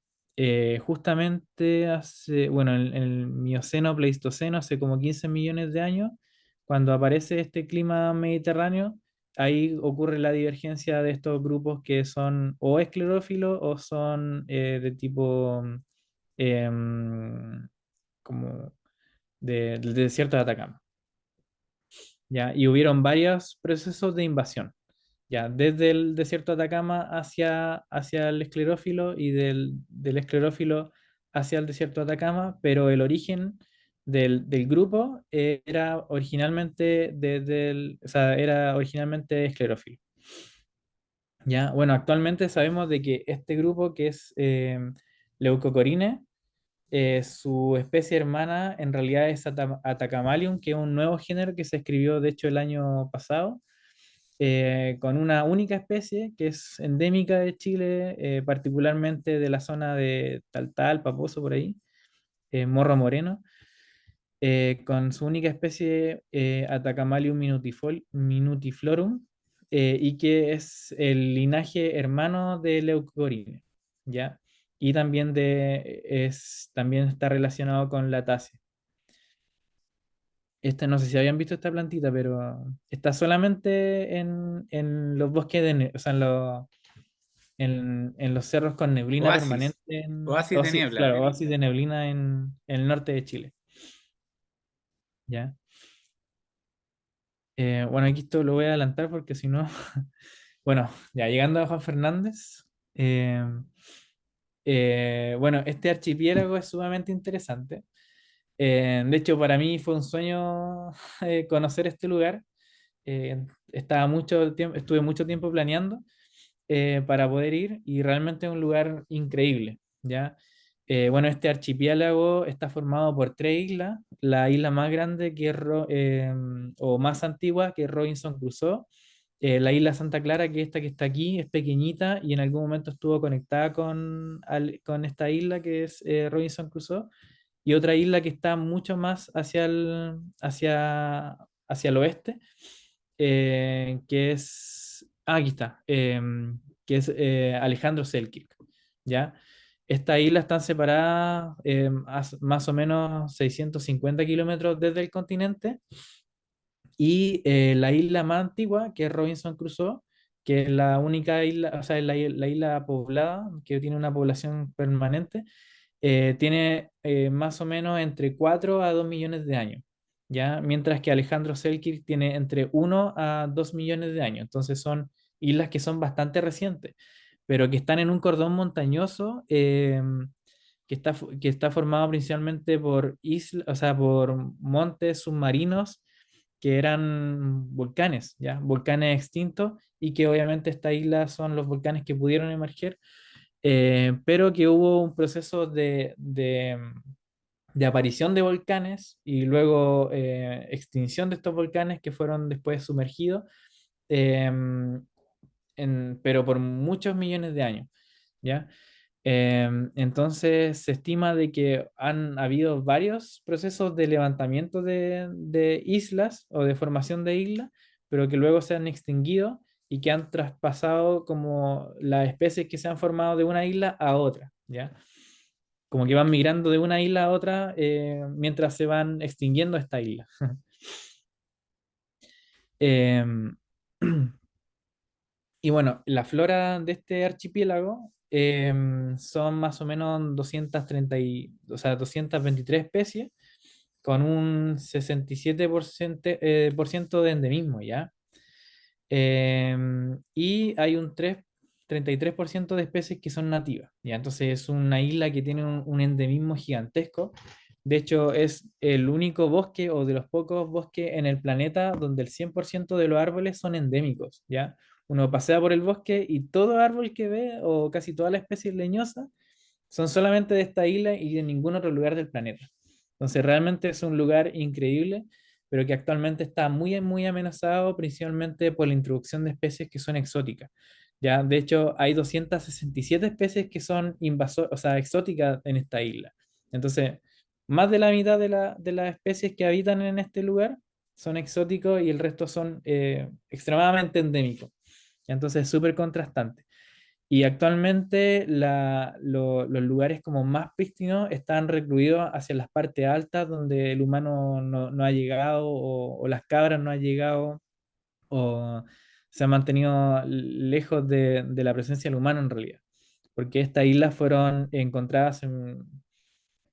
Justamente hace, bueno, en el Mioceno, Pleistoceno, hace como 15 millones de años, cuando aparece este clima mediterráneo, ahí ocurre la divergencia de estos grupos que son o esclerófilos o son de tipo em, como del desierto de Atacama. ¿Ya? Y hubieron varios procesos de invasión. Ya, desde el desierto de Atacama hacia el esclerófilo y del esclerófilo hacia el desierto de Atacama, pero el origen del grupo era originalmente o sea, era originalmente esclerófilo. Ya, bueno, actualmente sabemos de que este grupo que es Leucocorine, su especie hermana en realidad es Atacamalium, que es un nuevo género que se escribió de hecho el año pasado con una única especie que es endémica de Chile, particularmente de la zona de Taltal, Paposo, por ahí, Morro Moreno, con su única especie Atacamalium minutiflorum, y que es el linaje hermano de Leucorine, ¿ya? Y también, también está relacionado con la Tasia. No sé si habían visto esta plantita, pero está solamente en los bosques o sea, en los cerros con neblina Oasis, permanente, oasis de niebla. claro, oasis de neblina en el norte de Chile. ¿Ya? Bueno, aquí esto lo voy a adelantar porque si no, bueno, ya llegando a Juan Fernández, eh, bueno, este archipiélago es sumamente interesante. De hecho, para mí fue un sueño conocer este lugar. Estuve mucho tiempo planeando para poder ir y realmente es un lugar increíble, ¿ya? Bueno, este archipiélago está formado por tres islas, la isla más grande que es o más antigua que es Robinson Crusoe, la isla Santa Clara, que esta que está aquí, es pequeñita y en algún momento estuvo conectada con esta isla que es Robinson Crusoe, y otra isla que está mucho más hacia el oeste, aquí está, que es Alejandro Selkirk, ¿ya? Estas islas están separadas más o menos 650 kilómetros desde el continente, y la isla más antigua, que es Robinson Crusoe, que es la única isla, o sea, es la isla poblada, que tiene una población permanente, tiene más o menos entre 4 a 2 millones de años, ¿ya? Mientras que Alejandro Selkirk tiene entre 1 a 2 millones de años. Entonces son islas que son bastante recientes, pero que están en un cordón montañoso que está formado principalmente por islas, o sea, por montes submarinos que eran volcanes, ¿ya? Volcanes extintos, y que obviamente estas islas son los volcanes que pudieron emerger, pero que hubo un proceso de aparición de volcanes y luego extinción de estos volcanes que fueron después sumergidos, eh, pero por muchos millones de años, ¿ya? Entonces se estima de que han habido varios procesos de levantamiento de islas o de formación de islas, pero que luego se han extinguido y que han traspasado como las especies que se han formado de una isla a otra, ¿ya? Como que van migrando de una isla a otra mientras se van extinguiendo esta isla. Em, Y bueno, la flora de este archipiélago son más o menos 230 o sea, 223 especies con un 67% por ciento de endemismo, ¿ya? Y hay un 33% de especies que son nativas, ¿ya? Entonces es una isla que tiene un endemismo gigantesco. De hecho, es el único bosque o de los pocos bosques en el planeta donde el 100% de los árboles son endémicos, ¿ya? Uno pasea por el bosque y todo árbol que ve, o casi todas las especies leñosas, son solamente de esta isla y de ningún otro lugar del planeta. Entonces, realmente es un lugar increíble. pero que actualmente está muy, muy amenazado principalmente por la introducción de especies que son exóticas. Ya, de hecho, hay 267 especies que son invasoras, o sea, exóticas en esta isla. Entonces, más de la mitad de las especies que habitan en este lugar son exóticos y el resto son extremadamente endémicos. Entonces, es súper contrastante. Y actualmente los lugares como más prístinos están recluidos hacia las partes altas donde el humano no ha llegado o las cabras no han llegado o se han mantenido lejos de la presencia del humano en realidad. Porque estas islas fueron encontradas en,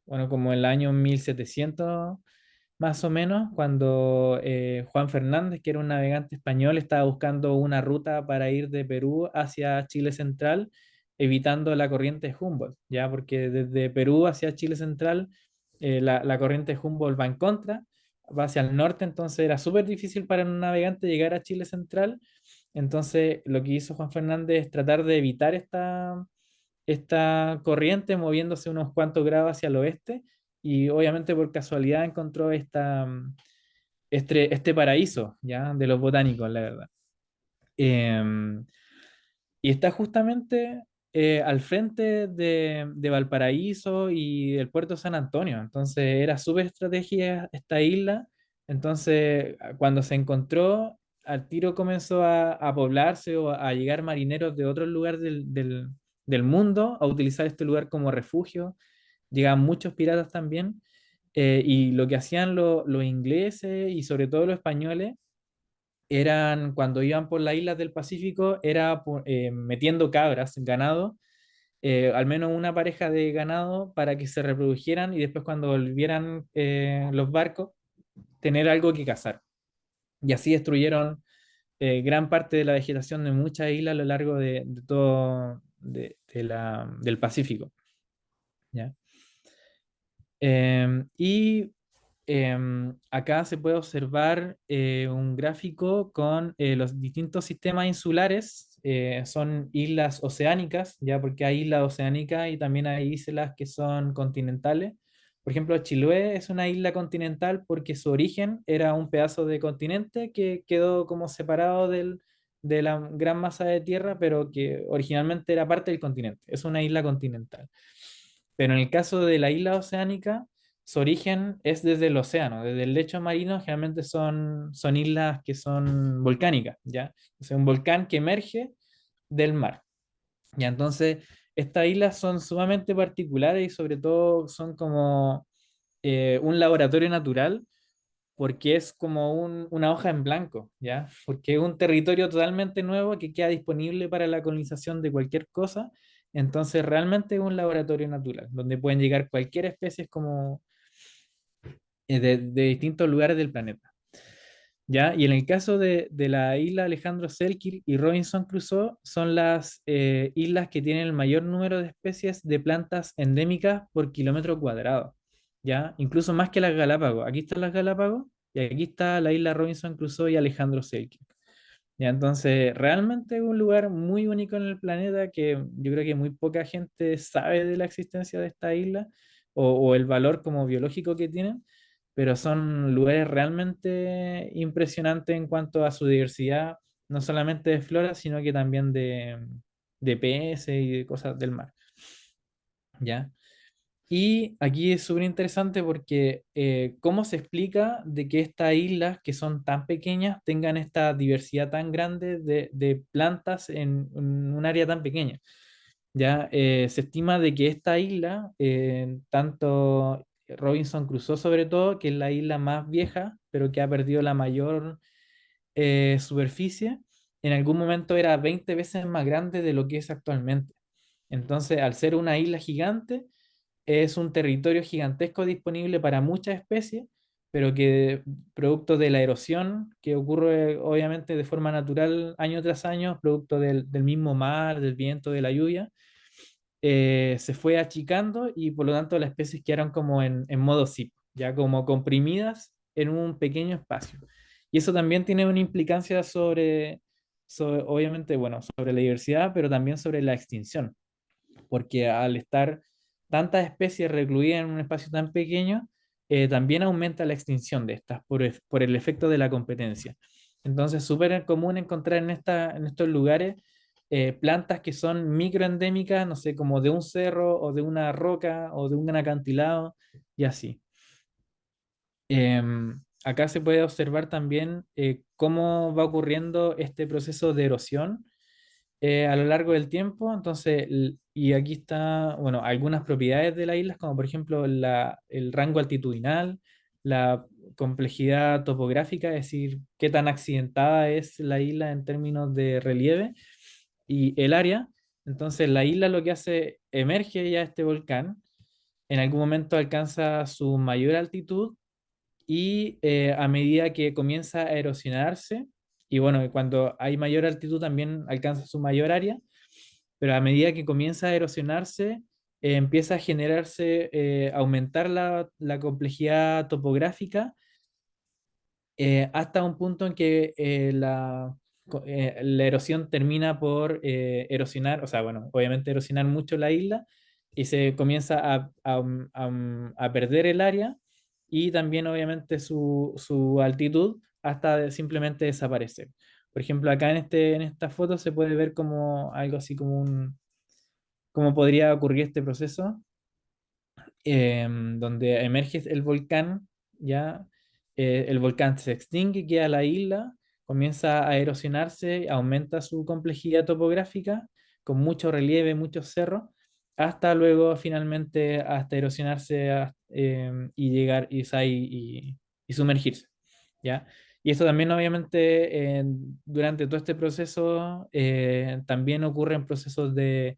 bueno, como en el año 1700 más o menos, cuando Juan Fernández, que era un navegante español, estaba buscando una ruta para ir de Perú hacia Chile Central, evitando la corriente Humboldt, ¿ya? Porque desde Perú hacia Chile Central, la corriente Humboldt va en contra, va hacia el norte, entonces era súper difícil para un navegante llegar a Chile Central. Entonces, lo que hizo Juan Fernández es tratar de evitar esta corriente moviéndose unos cuantos grados hacia el oeste y obviamente por casualidad encontró este paraíso, ¿ya? De los botánicos, la verdad. Em, y está justamente al frente de Valparaíso y el puerto de San Antonio. Entonces era súper estrategia esta isla. Entonces, cuando se encontró, al tiro comenzó a poblarse o a llegar marineros de otros lugares del mundo a utilizar este lugar como refugio. Llegaban muchos piratas también. Y lo que hacían los ingleses y sobre todo los españoles eran cuando iban por las islas del Pacífico, era metiendo cabras, ganado, al menos una pareja de ganado para que se reprodujeran y después cuando volvieran los barcos, tener algo que cazar. Y así destruyeron gran parte de la vegetación de muchas islas a lo largo de todo del Pacífico. ¿Ya? Y acá se puede observar un gráfico con los distintos sistemas insulares. Son islas oceánicas, ya porque hay islas oceánicas y también hay islas que son continentales. Por ejemplo, Chiloé es una isla continental porque su origen era un pedazo de continente que quedó como separado de la gran masa de tierra, pero que originalmente era parte del continente. Es una isla continental. Pero en el caso de la isla oceánica, su origen es desde el océano, desde el lecho marino, generalmente son islas que son volcánicas, ¿ya? O sea, un volcán que emerge del mar. ¿Ya? Entonces, estas islas son sumamente particulares y sobre todo son como un laboratorio natural porque es como una hoja en blanco, ¿ya? Porque es un territorio totalmente nuevo que queda disponible para la colonización de cualquier cosa. Entonces, realmente es un laboratorio natural, donde pueden llegar cualquier especie como de distintos lugares del planeta. ¿Ya? Y en el caso de la isla Alejandro Selkirk y Robinson Crusoe, son las islas que tienen el mayor número de especies de plantas endémicas por kilómetro cuadrado, ¿ya? Incluso más que las Galápagos. Aquí están las Galápagos y aquí está la isla Robinson Crusoe y Alejandro Selkirk. ¿Ya? Entonces, realmente es un lugar muy único en el planeta que yo creo que muy poca gente sabe de la existencia de esta isla o el valor como biológico que tienen, pero son lugares realmente impresionantes en cuanto a su diversidad, no solamente de flora, sino que también de peces y de cosas del mar. ¿Ya? Y aquí es súper interesante porque cómo se explica de que estas islas que son tan pequeñas tengan esta diversidad tan grande de plantas en un área tan pequeña. Ya se estima de que esta isla, tanto Robinson Crusoe sobre todo, que es la isla más vieja, pero que ha perdido la mayor superficie, en algún momento era 20 veces más grande de lo que es actualmente. Entonces, al ser una isla gigante, es un territorio gigantesco disponible para muchas especies, pero que producto de la erosión que ocurre obviamente de forma natural año tras año, producto del mismo mar, del viento, de la lluvia, se fue achicando y por lo tanto las especies quedaron como en modo zip, ya como comprimidas en un pequeño espacio. Y eso también tiene una implicancia obviamente, bueno, sobre la diversidad, pero también sobre la extinción porque al estar tantas especies recluidas en un espacio tan pequeño, también aumenta la extinción de estas por el efecto de la competencia. Entonces, súper común encontrar en estos lugares plantas que son microendémicas, no sé, como de un cerro o de una roca o de un acantilado y así. Acá se puede observar también cómo va ocurriendo este proceso de erosión a lo largo del tiempo. Entonces, y aquí está, bueno, algunas propiedades de las islas, como por ejemplo el rango altitudinal, la complejidad topográfica, es decir, qué tan accidentada es la isla en términos de relieve y el área. Entonces, la isla lo que hace, emerge ya este volcán, en algún momento alcanza su mayor altitud y a medida que comienza a erosionarse, y bueno, cuando hay mayor altitud también alcanza su mayor área, pero a medida que comienza a erosionarse, empieza a generarse, aumentar la complejidad topográfica hasta un punto en que la erosión termina por erosionar, o sea, bueno, obviamente erosionar mucho la isla y se comienza a perder el área y también obviamente su altitud hasta simplemente desaparecer. Por ejemplo, acá en esta foto se puede ver como algo así como cómo podría ocurrir este proceso donde emerge el volcán, ya el volcán se extingue, queda la isla, comienza a erosionarse, aumenta su complejidad topográfica, con mucho relieve, muchos cerros, hasta luego finalmente hasta erosionarse y llegar y sumergirse, ¿ya? Y eso también obviamente durante todo este proceso también ocurren procesos de,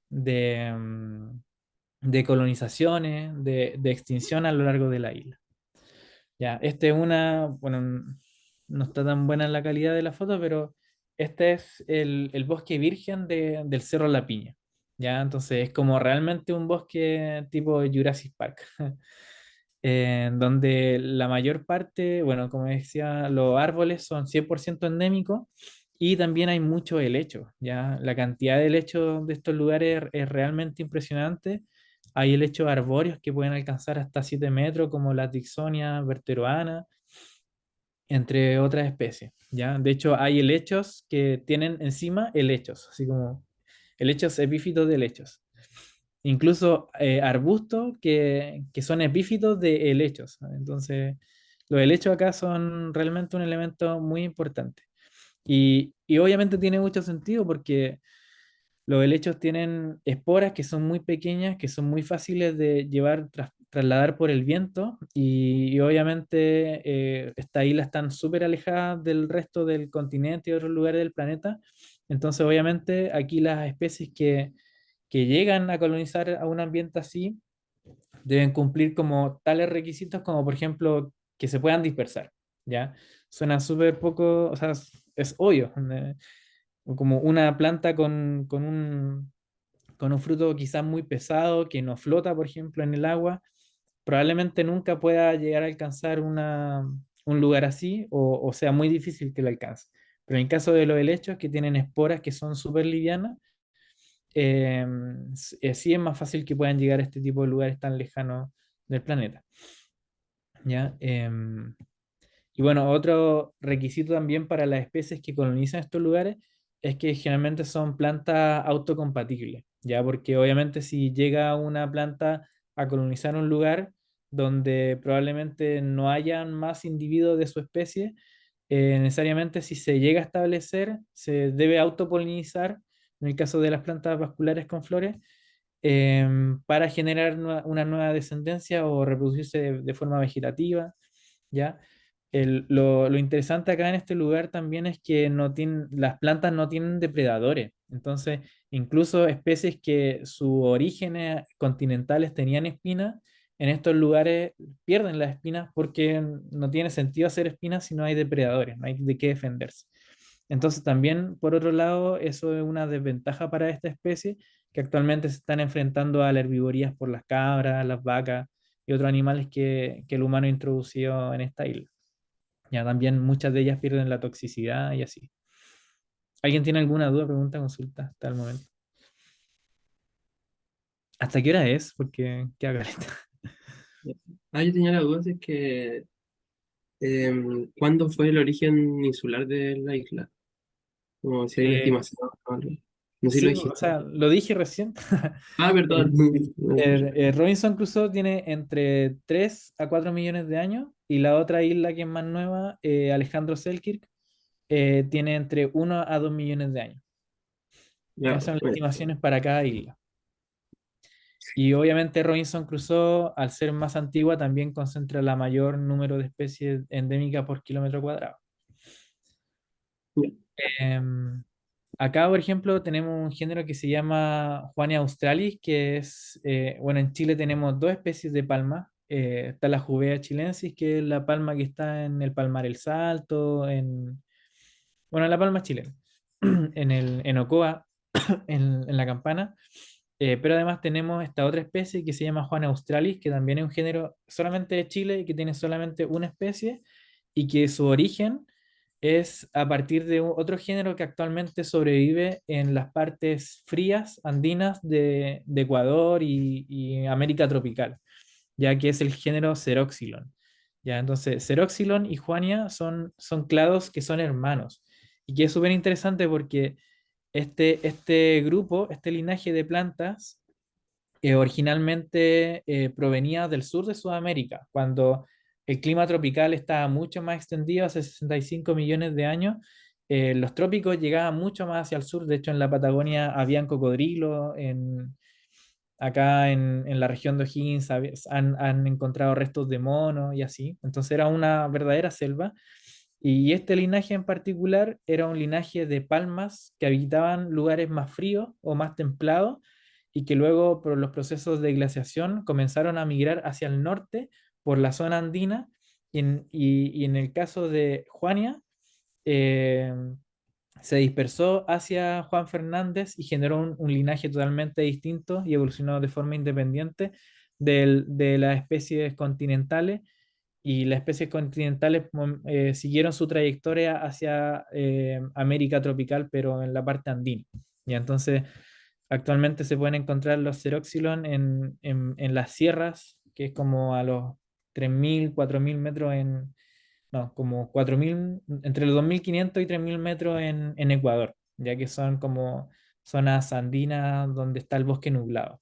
mm, de colonizaciones, de extinción a lo largo de la isla. Ya, este es una, bueno, no está tan buena en la calidad de la foto, pero este es el bosque virgen del Cerro La Piña. Ya, entonces es como realmente un bosque tipo Jurassic Park, donde la mayor parte, bueno, como decía, los árboles son 100% endémicos y también hay mucho helecho, ya, la cantidad de helechos de estos lugares es realmente impresionante. Hay helechos arbóreos que pueden alcanzar hasta 7 metros, como la Tixonia verteroana, entre otras especies, ¿ya? De hecho, hay helechos que tienen encima helechos, así como helechos epífitos de helechos. Incluso arbustos que son epífitos de helechos. Entonces, los helechos acá son realmente un elemento muy importante. Y obviamente tiene mucho sentido porque los helechos tienen esporas que son muy pequeñas, que son muy fáciles de llevar, trasladar por el viento y obviamente estas islas están súper alejadas del resto del continente y otros lugares del planeta. Entonces obviamente aquí las especies que llegan a colonizar a un ambiente así deben cumplir como tales requisitos como por ejemplo que se puedan dispersar, ¿ya? Suena súper poco, o sea, es obvio. Como una planta con un fruto quizás muy pesado que no flota, por ejemplo, en el agua, probablemente nunca pueda llegar a alcanzar un lugar así o sea muy difícil que lo alcance. Pero en el caso de los helechos que tienen esporas que son súper livianas, sí es más fácil que puedan llegar a este tipo de lugares tan lejanos del planeta. ¿Ya? Y bueno, otro requisito también para las especies que colonizan estos lugares es que generalmente son plantas autocompatibles, ¿ya? Porque obviamente si llega una planta a colonizar un lugar donde probablemente no hayan más individuos de su especie, necesariamente si se llega a establecer, se debe autopolinizar, en el caso de las plantas vasculares con flores, para generar una nueva descendencia o reproducirse de forma vegetativa, ¿ya? Lo interesante acá en este lugar también es que las plantas no tienen depredadores. Entonces, incluso especies que sus orígenes continentales tenían espinas, en estos lugares pierden las espinas porque no tiene sentido hacer espinas si no hay depredadores, no hay de qué defenderse. Entonces, también, por otro lado, eso es una desventaja para esta especie, que actualmente se están enfrentando a la herbivorías por las cabras, las vacas y otros animales que el humano ha introducido en esta isla. Ya también muchas de ellas pierden la toxicidad y así. ¿Alguien tiene alguna duda, pregunta, consulta hasta el momento? ¿Hasta qué hora es? Porque queda caleta. yo tenía la duda de que ¿cuándo fue el origen insular de la isla? Como si hay una Eh, estimación o algo. No sé si lo sí, o dijiste. sea, lo dije recién. Ah, perdón. Robinson Crusoe tiene entre 3 a 4 millones de años y la otra isla que es más nueva, Alejandro Selkirk, tiene entre 1 a 2 millones de años. Ya, Esas son las bueno. estimaciones para cada isla. Y obviamente Robinson Crusoe, al ser más antigua, también concentra la mayor número de especies endémicas por kilómetro cuadrado. Ya. Em, Acá, por ejemplo, tenemos un género que se llama Juania australis, que es, bueno, en Chile tenemos dos especies de palma. Está la Juvea chilensis, que es la palma que está en el Palmar El Salto, bueno, en la palma chilena, en Ocoa, en la Campana. Pero además tenemos esta otra especie que se llama Juana australis, que también es un género solamente de Chile y que tiene solamente una especie y que su origen es a partir de otro género que actualmente sobrevive en las partes frías andinas de Ecuador y América tropical, ya que es el género Ceroxylon. Ya, entonces, Ceroxylon y Juania son clados que son hermanos y que es súper interesante porque este grupo, este linaje de plantas, originalmente provenía del sur de Sudamérica, cuando el clima tropical estaba mucho más extendido, hace 65 millones de años. Los trópicos llegaban mucho más hacia el sur, de hecho en la Patagonia habían cocodrilos, acá en la región de O'Higgins han encontrado restos de monos y así, entonces era una verdadera selva. Y este linaje en particular era un linaje de palmas que habitaban lugares más fríos o más templados y que luego por los procesos de glaciación comenzaron a migrar hacia el norte por la zona andina y en el caso de Juania, eh, se dispersó hacia Juan Fernández y generó un linaje totalmente distinto y evolucionó de forma independiente de las especies continentales y las especies continentales siguieron su trayectoria hacia América tropical, pero en la parte andina. Y entonces, actualmente se pueden encontrar los Ceroxylon en las sierras, que es como a los 3.000 4.000 metros no, como 4.000 entre los 2.500 y 3.000 metros en Ecuador, ya que son como zonas andinas donde está el bosque nublado.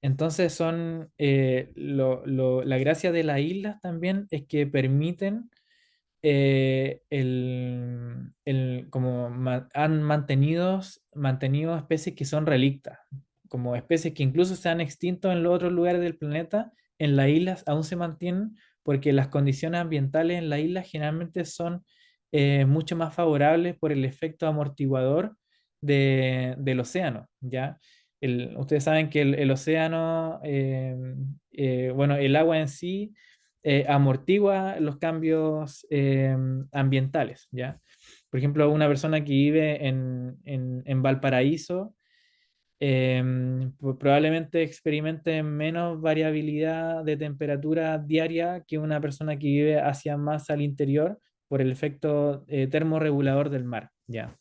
Entonces la gracia de las islas también es que permiten como han mantenido especies que son relictas, como especies que incluso se han extinto en los otros lugares del planeta, en las islas aún se mantienen porque las condiciones ambientales en las islas generalmente son mucho más favorables por el efecto amortiguador del océano, ¿ya? Ustedes saben que el océano, bueno, el agua en sí amortigua los cambios ambientales, ¿ya? Por ejemplo, una persona que vive en Valparaíso probablemente experimente menos variabilidad de temperatura diaria que una persona que vive hacia más al interior por el efecto termorregulador del mar, ¿ya?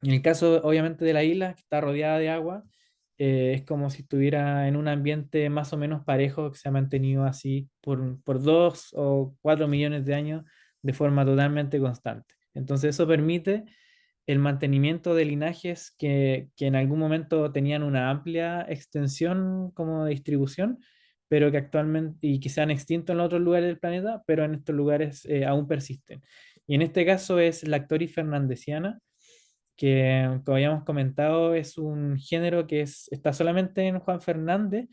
En el caso, obviamente, de la isla, que está rodeada de agua, es como si estuviera en un ambiente más o menos parejo que se ha mantenido así por 2 o 4 millones de años de forma totalmente constante. Entonces, eso permite el mantenimiento de linajes que en algún momento tenían una amplia extensión como de distribución, pero que actualmente, y que se han extinto en otros lugares del planeta, pero en estos lugares aún persisten. Y en este caso es la Lactoris fernandesiana, que como habíamos comentado es un género que está solamente en Juan Fernández,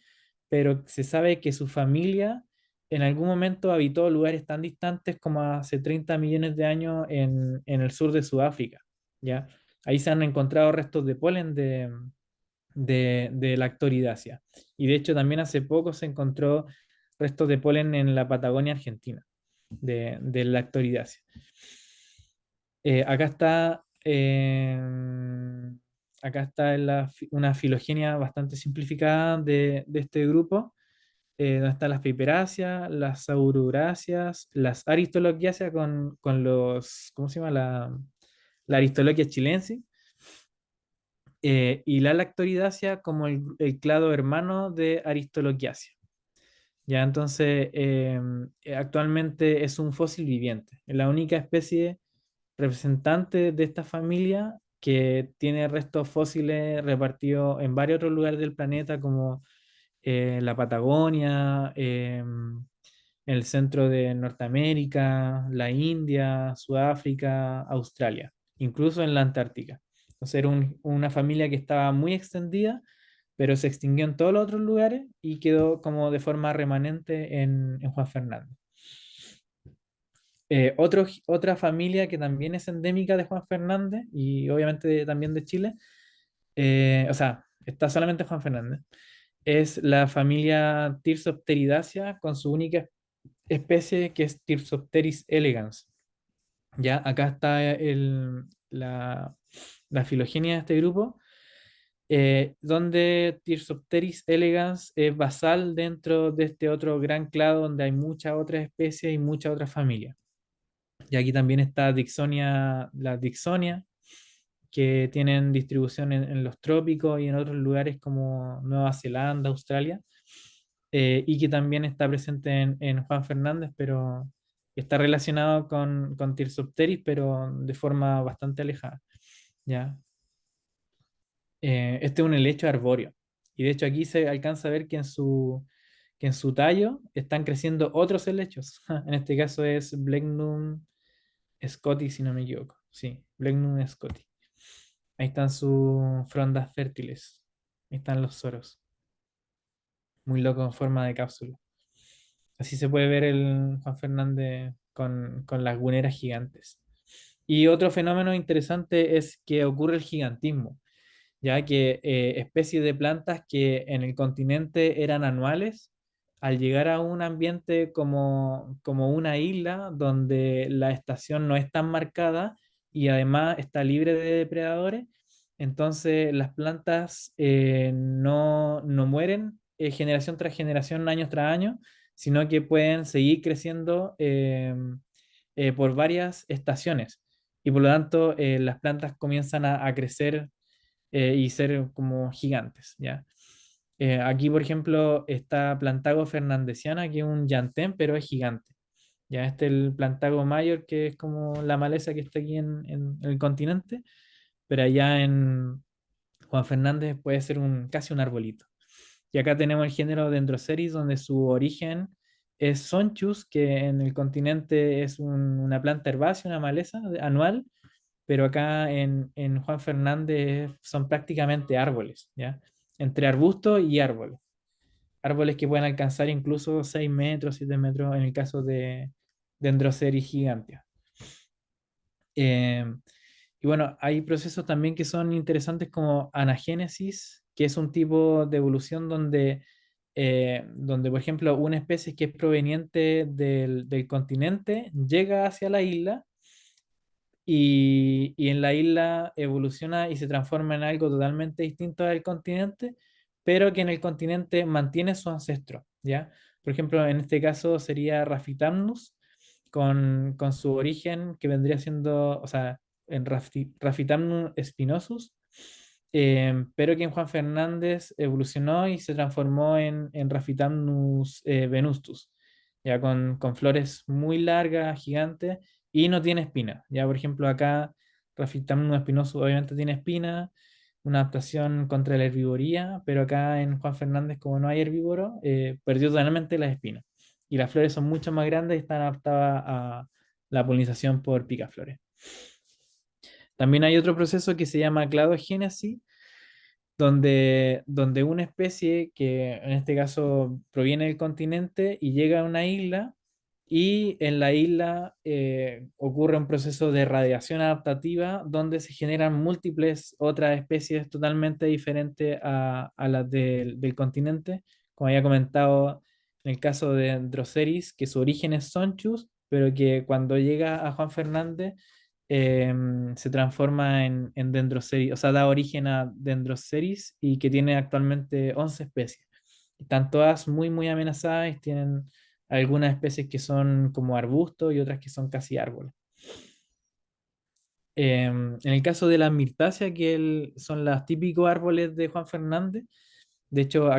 pero se sabe que su familia en algún momento habitó lugares tan distantes como hace 30 millones de años en el sur de Sudáfrica, ¿ya? Ahí se han encontrado restos de polen de Lactoridaceae. Y de hecho también hace poco se encontró restos de polen en la Patagonia Argentina de Lactoridaceae. Acá está, una filogenia bastante simplificada de este grupo, donde están las Piperáceas, las Saururáceas, las Aristoloquiaceae con los, ¿cómo se llama? La Aristoloquia chilensis, y la Lactoridaceae como el clado hermano de Aristoloquiaceae. Ya, entonces, actualmente es un fósil viviente. Es la única especie representante de esta familia que tiene restos fósiles repartidos en varios otros lugares del planeta, como la Patagonia, el centro de Norteamérica, la India, Sudáfrica, Australia, incluso en la Antártica. Entonces era una familia que estaba muy extendida, pero se extinguió en todos los otros lugares y quedó como de forma remanente en Juan Fernández. Otra familia que también es endémica de Juan Fernández y obviamente también de Chile, o sea, está solamente Juan Fernández, es la familia Thyrsophteridaceae con su única especie que es Thyrsophtheris elegans. Ya, acá está la filogenia de este grupo, donde Thyrsophtheris elegans es basal dentro de este otro gran clado donde hay muchas otras especies y muchas otras familias. Y aquí también está Dixonia, la Dixonia, que tienen distribución en los trópicos y en otros lugares como Nueva Zelanda, Australia, y que también está presente en Juan Fernández, pero está relacionado con Thyrsophtheris, pero de forma bastante alejada. ¿Ya? Este es un helecho arbóreo. Y de hecho aquí se alcanza a ver que en su tallo están creciendo otros helechos. En este caso es Blechnum scotti, si no me equivoco. Sí, Blechnum scotti. Ahí están sus frondas fértiles. Ahí están los soros. Muy loco en forma de cápsula. Así se puede ver el Juan Fernández con las guneras gigantes. Y otro fenómeno interesante es que ocurre el gigantismo, ya que especies de plantas que en el continente eran anuales, al llegar a un ambiente como una isla donde la estación no es tan marcada y además está libre de depredadores, entonces las plantas no mueren generación tras generación, año tras año, sino que pueden seguir creciendo por varias estaciones. Y por lo tanto, las plantas comienzan a crecer y ser como gigantes, ¿ya? Aquí, por ejemplo, está Plantago fernandesiana, que es un llantén, pero es gigante. Ya este es el Plantago mayor, que es como la maleza que está aquí en el continente, pero allá en Juan Fernández puede ser casi un arbolito. Y acá tenemos el género Dendroceris, donde su origen es Sonchus, que en el continente es una planta herbácea, una maleza anual, pero acá en Juan Fernández son prácticamente árboles, ¿ya? Entre arbustos y árboles. Árboles que pueden alcanzar incluso 6 metros, 7 metros en el caso de Dendroceris gigantea. Eh, y bueno, hay procesos también que son interesantes como anagénesis, que es un tipo de evolución donde por ejemplo, una especie que es proveniente del continente llega hacia la isla y en la isla evoluciona y se transforma en algo totalmente distinto del continente, pero que en el continente mantiene su ancestro, ¿ya? Por ejemplo, en este caso sería Raffitamnus, con su origen que vendría siendo, o sea, en Raffitamnus spinosus, pero que en Juan Fernández evolucionó y se transformó en Raffitamnus venustus, ya con flores muy largas, gigantes, y no tiene espina. Ya, por ejemplo, acá Raffitamnus spinosus obviamente tiene espina, una adaptación contra la herbivoría, pero acá en Juan Fernández, como no hay herbívoro, perdió totalmente las espinas. Y las flores son mucho más grandes y están adaptadas a la polinización por picaflores. También hay otro proceso que se llama cladogénesis, donde una especie que en este caso proviene del continente y llega a una isla y en la isla ocurre un proceso de radiación adaptativa donde se generan múltiples otras especies totalmente diferentes a las del continente, como había comentado en el caso de Androceris, que su origen es Sonchus, pero que cuando llega a Juan Fernández se transforma en Dendroceris, o sea, da origen a Dendroceris y que tiene actualmente 11 especies. Están todas muy, muy amenazadas y tienen algunas especies que son como arbustos y otras que son casi árboles. En el caso de la mirtácea, son los típicos árboles de Juan Fernández, De hecho,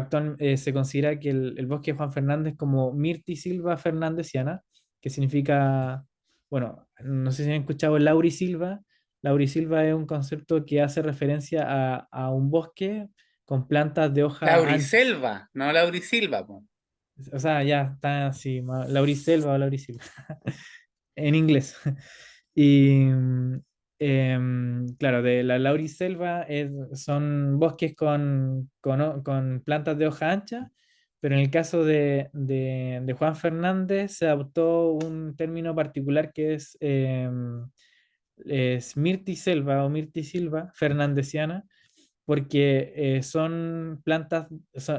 se considera que el bosque de Juan Fernández como Myrtisilva fernandesiana, que significa, bueno, no sé si han escuchado laurisilva. Laurisilva es un concepto que hace referencia a un bosque con plantas de hoja ancha. Lauriselva, no Laurisilva, po. O sea, ya está así, lauriselva o laurisilva en inglés. Y claro, de la lauriselva son bosques con plantas de hoja ancha, pero en el caso de Juan Fernández se adoptó un término particular que es mirtiselva o mirtisilva fernandesiana, porque son plantas,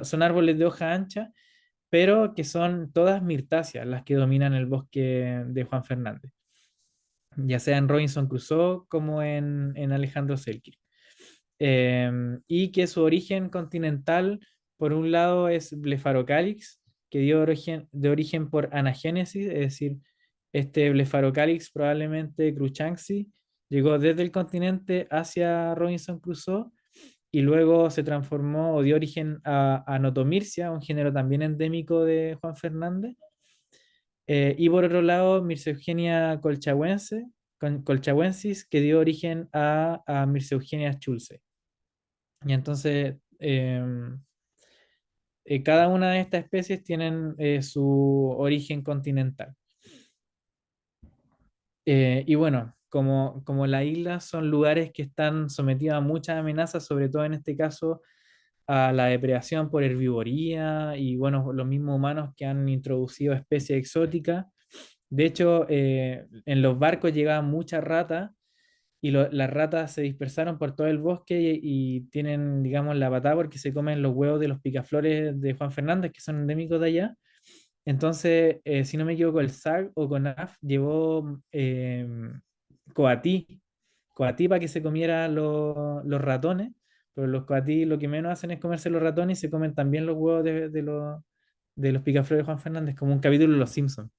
son árboles de hoja ancha, pero que son todas mirtáceas las que dominan el bosque de Juan Fernández, ya sea en Robinson Crusoe como en Alejandro Selkirk. Y que su origen continental, por un lado, es Blepharocalix, que dio de origen por anagénesis, es decir, este Blepharocalix, probablemente Cruikshanksi, llegó desde el continente hacia Robinson Crusoe y luego se transformó o dio origen a Notomircia, un género también endémico de Juan Fernández. Y por otro lado, Mircea Eugenia colchahuensis, que dio origen a Mircea Eugenia schulze. Y entonces, cada una de estas especies tienen su origen continental. Y bueno, como las islas son lugares que están sometidos a muchas amenazas, sobre todo en este caso a la depredación por herbivoría y bueno, los mismos humanos que han introducido especies exóticas. De hecho, en los barcos llegaban muchas ratas y las ratas se dispersaron por todo el bosque y tienen, digamos, la patada porque se comen los huevos de los picaflores de Juan Fernández, que son endémicos de allá. Entonces, si no me equivoco, el SAG o CONAF llevó coatí, coatí para que se comiera los ratones, pero los coatí lo que menos hacen es comerse los ratones y se comen también los huevos de los picaflores de Juan Fernández, como un capítulo de Los Simpsons.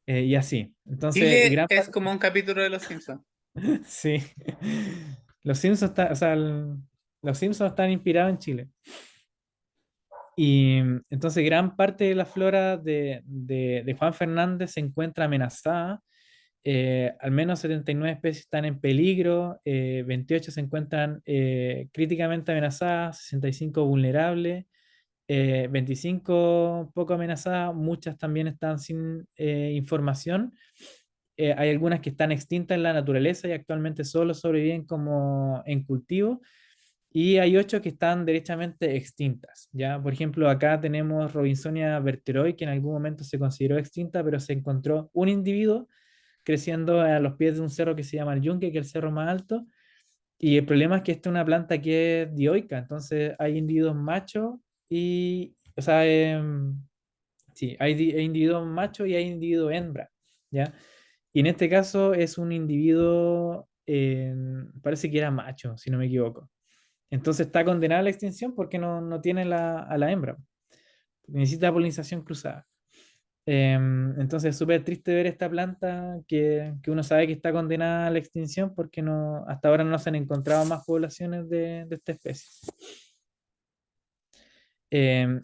Y así. Entonces, Chile es como un capítulo de Los Simpsons. sí. Los Simpsons, o sea, los Simpsons están inspirados en Chile. Y entonces gran parte de la flora de Juan Fernández se encuentra amenazada. Al menos 79 especies están en peligro, 28 se encuentran críticamente amenazadas, 65 vulnerables, 25 poco amenazadas, muchas también están sin información. Hay algunas que están extintas en la naturaleza y actualmente solo sobreviven como en cultivo. Y hay 8 que están derechamente extintas, ¿ya? Por ejemplo, acá tenemos Robinsonia verteroi, que en algún momento se consideró extinta, pero se encontró un individuo creciendo a los pies de un cerro que se llama el Yunque, que es el cerro más alto. Y el problema es que esta es una planta que es dioica, entonces hay individuos machos y, o sea, sí, hay individuos machos y hay individuos hembra, ¿ya? Y en este caso es un individuo, parece que era macho, si no me equivoco. Entonces está condenada a la extinción porque no tiene a la hembra. Necesita polinización cruzada. Entonces es súper triste ver esta planta que uno sabe que está condenada a la extinción porque hasta ahora no se han encontrado más poblaciones de esta especie.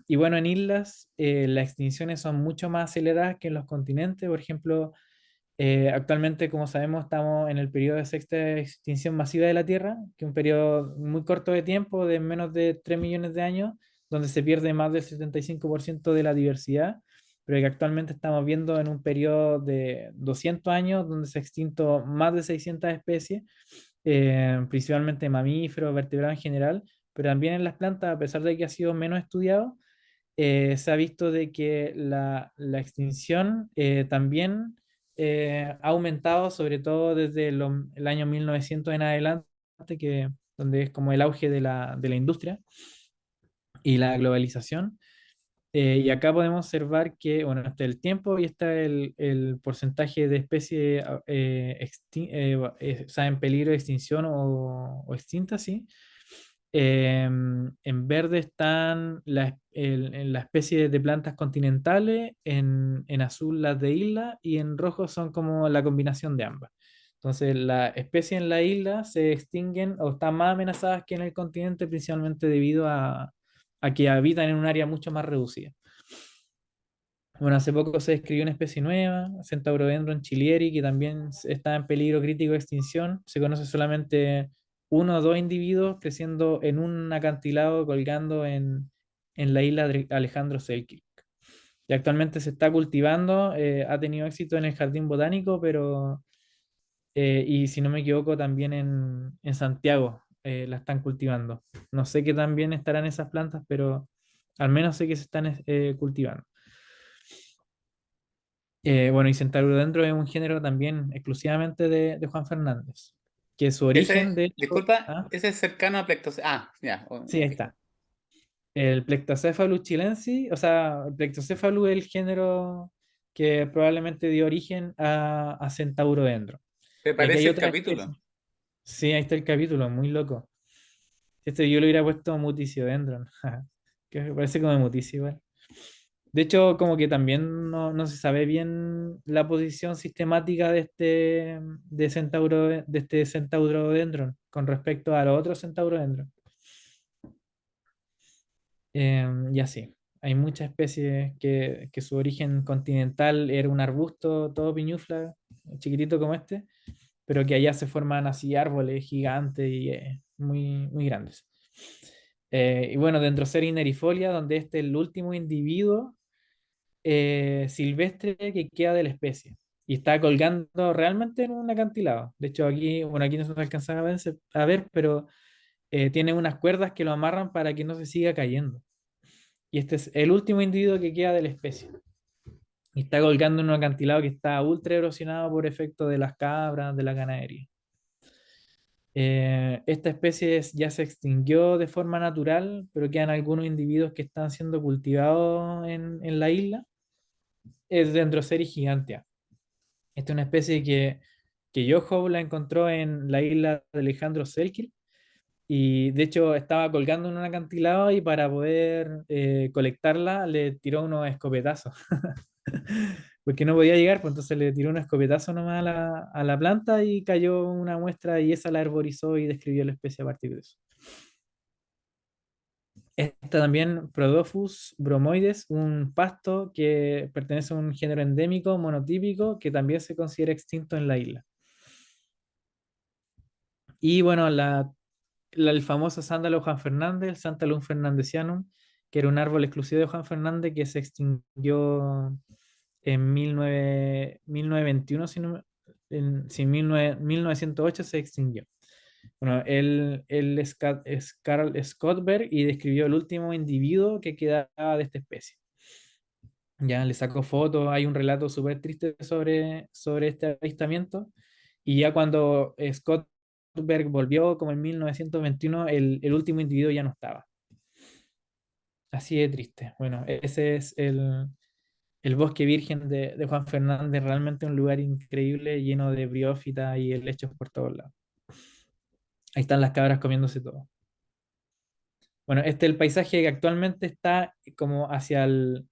Y bueno, en islas las extinciones son mucho más aceleradas que en los continentes. Por ejemplo, actualmente, como sabemos, estamos en el periodo de sexta extinción masiva de la Tierra, que es un periodo muy corto de tiempo, de menos de 3 millones de años, donde se pierde más del 75% de la diversidad, pero que actualmente estamos viendo en un periodo de 200 años, donde se ha extinto más de 600 especies, principalmente mamíferos, vertebrados en general, pero también en las plantas, a pesar de que ha sido menos estudiado, se ha visto de que la extinción también ha aumentado, sobre todo desde el año 1900 en adelante, donde es como el auge de la industria y la globalización. Y acá podemos observar que, bueno, está el tiempo y está el porcentaje de especies o sea, en peligro de extinción o extintas, ¿sí? En verde están en la especie de plantas continentales, en azul las de isla y en rojo son como la combinación de ambas. Entonces, las especies en la isla se extinguen o están más amenazadas que en el continente, principalmente debido a que habitan en un área mucho más reducida. Bueno, hace poco se describió una especie nueva, Centaurodendron chilieri, que también está en peligro crítico de extinción. Se conoce solamente uno o dos individuos creciendo en un acantilado colgando en la isla de Alejandro Selkirk. Y actualmente se está cultivando, ha tenido éxito en el jardín botánico, pero, y si no me equivoco, también en Santiago la están cultivando. No sé qué tan bien estarán esas plantas, pero al menos sé que se están cultivando. Bueno, y Centaurodendron es un género también exclusivamente de Juan Fernández, que su origen, de hecho, Disculpa, ¿ah? ese es cercano a Plectos. Ah, ya. Sí, ahí Ok. está. El Plectocephalus chilensis, o sea, el Plectocephalus es el género que probablemente dio origen a Centaurodendron. ¿Te Y aquí hay parece el otra especie. capítulo? Sí, ahí está el capítulo, muy loco. Este yo le hubiera puesto Muticodendron, que me parece como Mutici igual. De hecho, como que también no se sabe bien la posición sistemática de este Centaurodendron con respecto a los otros Centaurodendron. Y así, hay muchas especies que su origen continental era un arbusto todo piñufla, chiquitito como este, pero que allá se forman así árboles gigantes y muy, muy grandes. Y bueno, Dendroceras nerifolia, donde este es el último individuo silvestre que queda de la especie. Y está colgando realmente en un acantilado. De hecho, aquí, bueno, aquí no se alcanza a ver, pero tiene unas cuerdas que lo amarran para que no se siga cayendo. Y este es el último individuo que queda de la especie. Y está colgando en un acantilado que está ultra erosionado por efecto de las cabras, de la ganadería. Esta especie ya se extinguió de forma natural, pero quedan algunos individuos que están siendo cultivados en la isla. Es Dendroceras gigantea. Esta es una especie que Joe la encontró en la isla de Alejandro Selkirk y de hecho estaba colgando en un acantilado y para poder colectarla le tiró unos escopetazos. Porque no podía llegar, pues entonces le tiró un escopetazo nomás a la planta y cayó una muestra y esa la herborizó y describió la especie a partir de eso. Esta también, Prodophus bromoides, un pasto que pertenece a un género endémico monotípico que también se considera extinto en la isla. Y bueno, el famoso sándalo Juan Fernández, el Santalum fernandesianum, que era un árbol exclusivo de Juan Fernández que se extinguió en 1921, si no, sí, 1908 se extinguió. Bueno, él es Carl Scottberg y describió el último individuo que quedaba de esta especie. Ya le sacó fotos, hay un relato súper triste sobre este avistamiento. Y ya cuando Scottberg volvió, como en 1921, el último individuo ya no estaba. Así de triste. Bueno, ese es el bosque virgen de Juan Fernández, realmente un lugar increíble, lleno de briófitas y helechos por todos lados. Ahí están las cabras comiéndose todo. Bueno, este es el paisaje que actualmente está como hacia el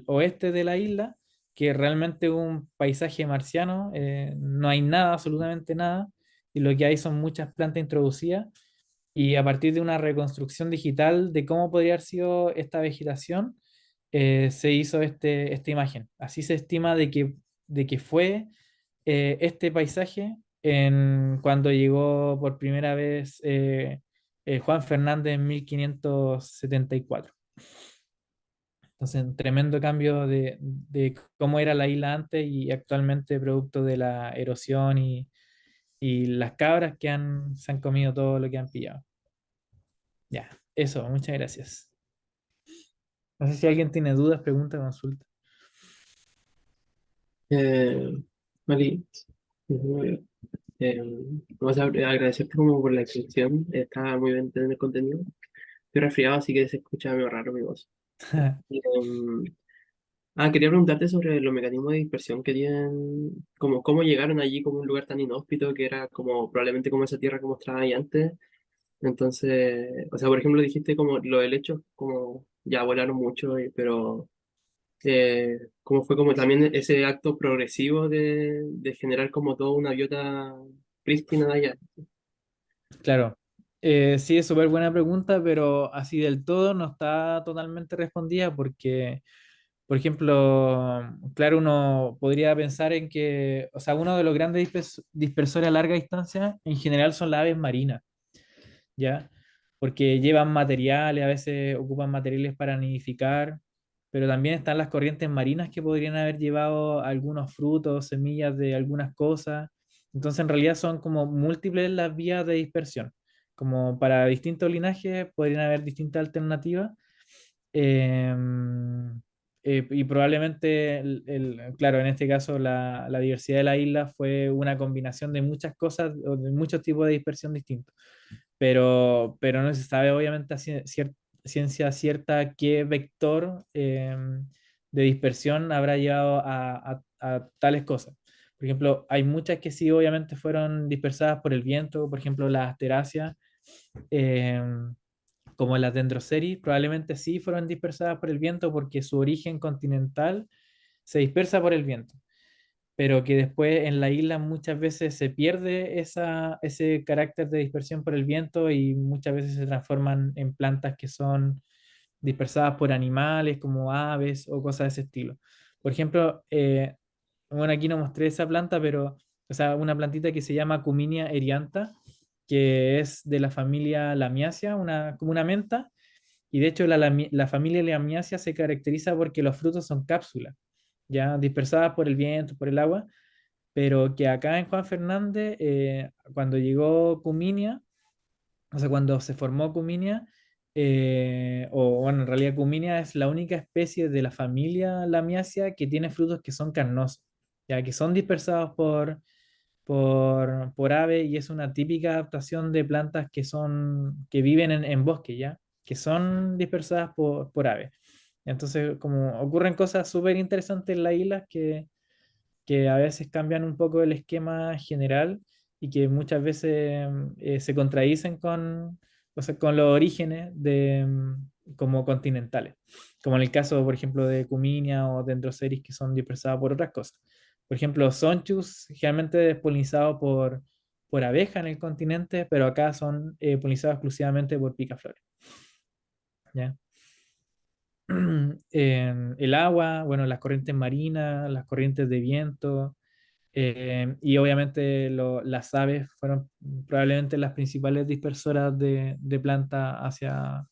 oeste de la isla, que es realmente un paisaje marciano, no hay nada, absolutamente nada, y lo que hay son muchas plantas introducidas, y a partir de una reconstrucción digital de cómo podría haber sido esta vegetación, se hizo esta imagen. Así se estima de que fue este paisaje cuando llegó por primera vez Juan Fernández en 1574. Entonces, un tremendo cambio de cómo era la isla antes y actualmente producto de la erosión y las cabras que se han comido todo lo que han pillado. Ya, eso, muchas gracias. No sé si alguien tiene dudas, preguntas, consultas. Eh, Mali, vamos a agradecerte como por la exposición, está muy bien tener el contenido. Estoy resfriado, así que se escucha medio raro mi voz. Em, Quería preguntarte sobre los mecanismos de dispersión que tienen, como cómo llegaron allí como un lugar tan inhóspito que era como probablemente como esa tierra que mostraba ahí antes. Entonces, o sea, por ejemplo, dijiste como los helechos como ya volaron mucho, pero cómo fue como también ese acto progresivo de generar como toda una biota prístina de allá. Claro. Sí, es súper buena pregunta, pero así del todo no está totalmente respondida porque, por ejemplo, claro, uno podría pensar en que, o sea, uno de los grandes dispersores a larga distancia en general son las aves marinas, ¿ya? Porque llevan materiales, a veces ocupan materiales para nidificar, pero también están las corrientes marinas que podrían haber llevado algunos frutos, semillas de algunas cosas. Entonces, en realidad son como múltiples las vías de dispersión. Como para distintos linajes podrían haber distintas alternativas. Em, y probablemente, claro, en este caso la diversidad de la isla fue una combinación de muchas cosas, o de muchos tipos de dispersión distintos, pero no se sabe obviamente a ciencia cierta qué vector de dispersión habrá llevado a tales cosas. Por ejemplo, hay muchas que sí obviamente fueron dispersadas por el viento, por ejemplo las asteráceas, em, como las dendroceris, probablemente sí fueron dispersadas por el viento porque su origen continental se dispersa por el viento, pero que después en la isla muchas veces se pierde ese carácter de dispersión por el viento y muchas veces se transforman en plantas que son dispersadas por animales como aves o cosas de ese estilo. Por ejemplo, bueno, aquí no mostré esa planta, pero, o sea, una plantita que se llama Cuminia eriantha, que es de la familia Lamiaceae, como una menta, y de hecho la familia Lamiaceae se caracteriza porque los frutos son cápsulas, ya dispersadas por el viento, por el agua, pero que acá en Juan Fernández, cuando llegó Cuminia, o sea, cuando se formó Cuminia, o bueno, en realidad Cuminia es la única especie de la familia Lamiaceae que tiene frutos que son carnosos, ya que son dispersados por ave y es una típica adaptación de plantas que viven en bosque, ya, que son dispersadas por aves. Entonces, como ocurren cosas súper interesantes en las islas que a veces cambian un poco el esquema general y que muchas veces se contradicen o sea, con los orígenes como continentales, como en el caso, por ejemplo, de Cuminia o Dendroceris, que son dispersadas por otras cosas. Por ejemplo, Sonchus generalmente es polinizado por abeja en el continente, pero acá son polinizados exclusivamente por picaflores. ¿Ya? El agua, bueno, las corrientes marinas, las corrientes de viento, y obviamente las aves fueron probablemente las principales dispersoras de planta hacia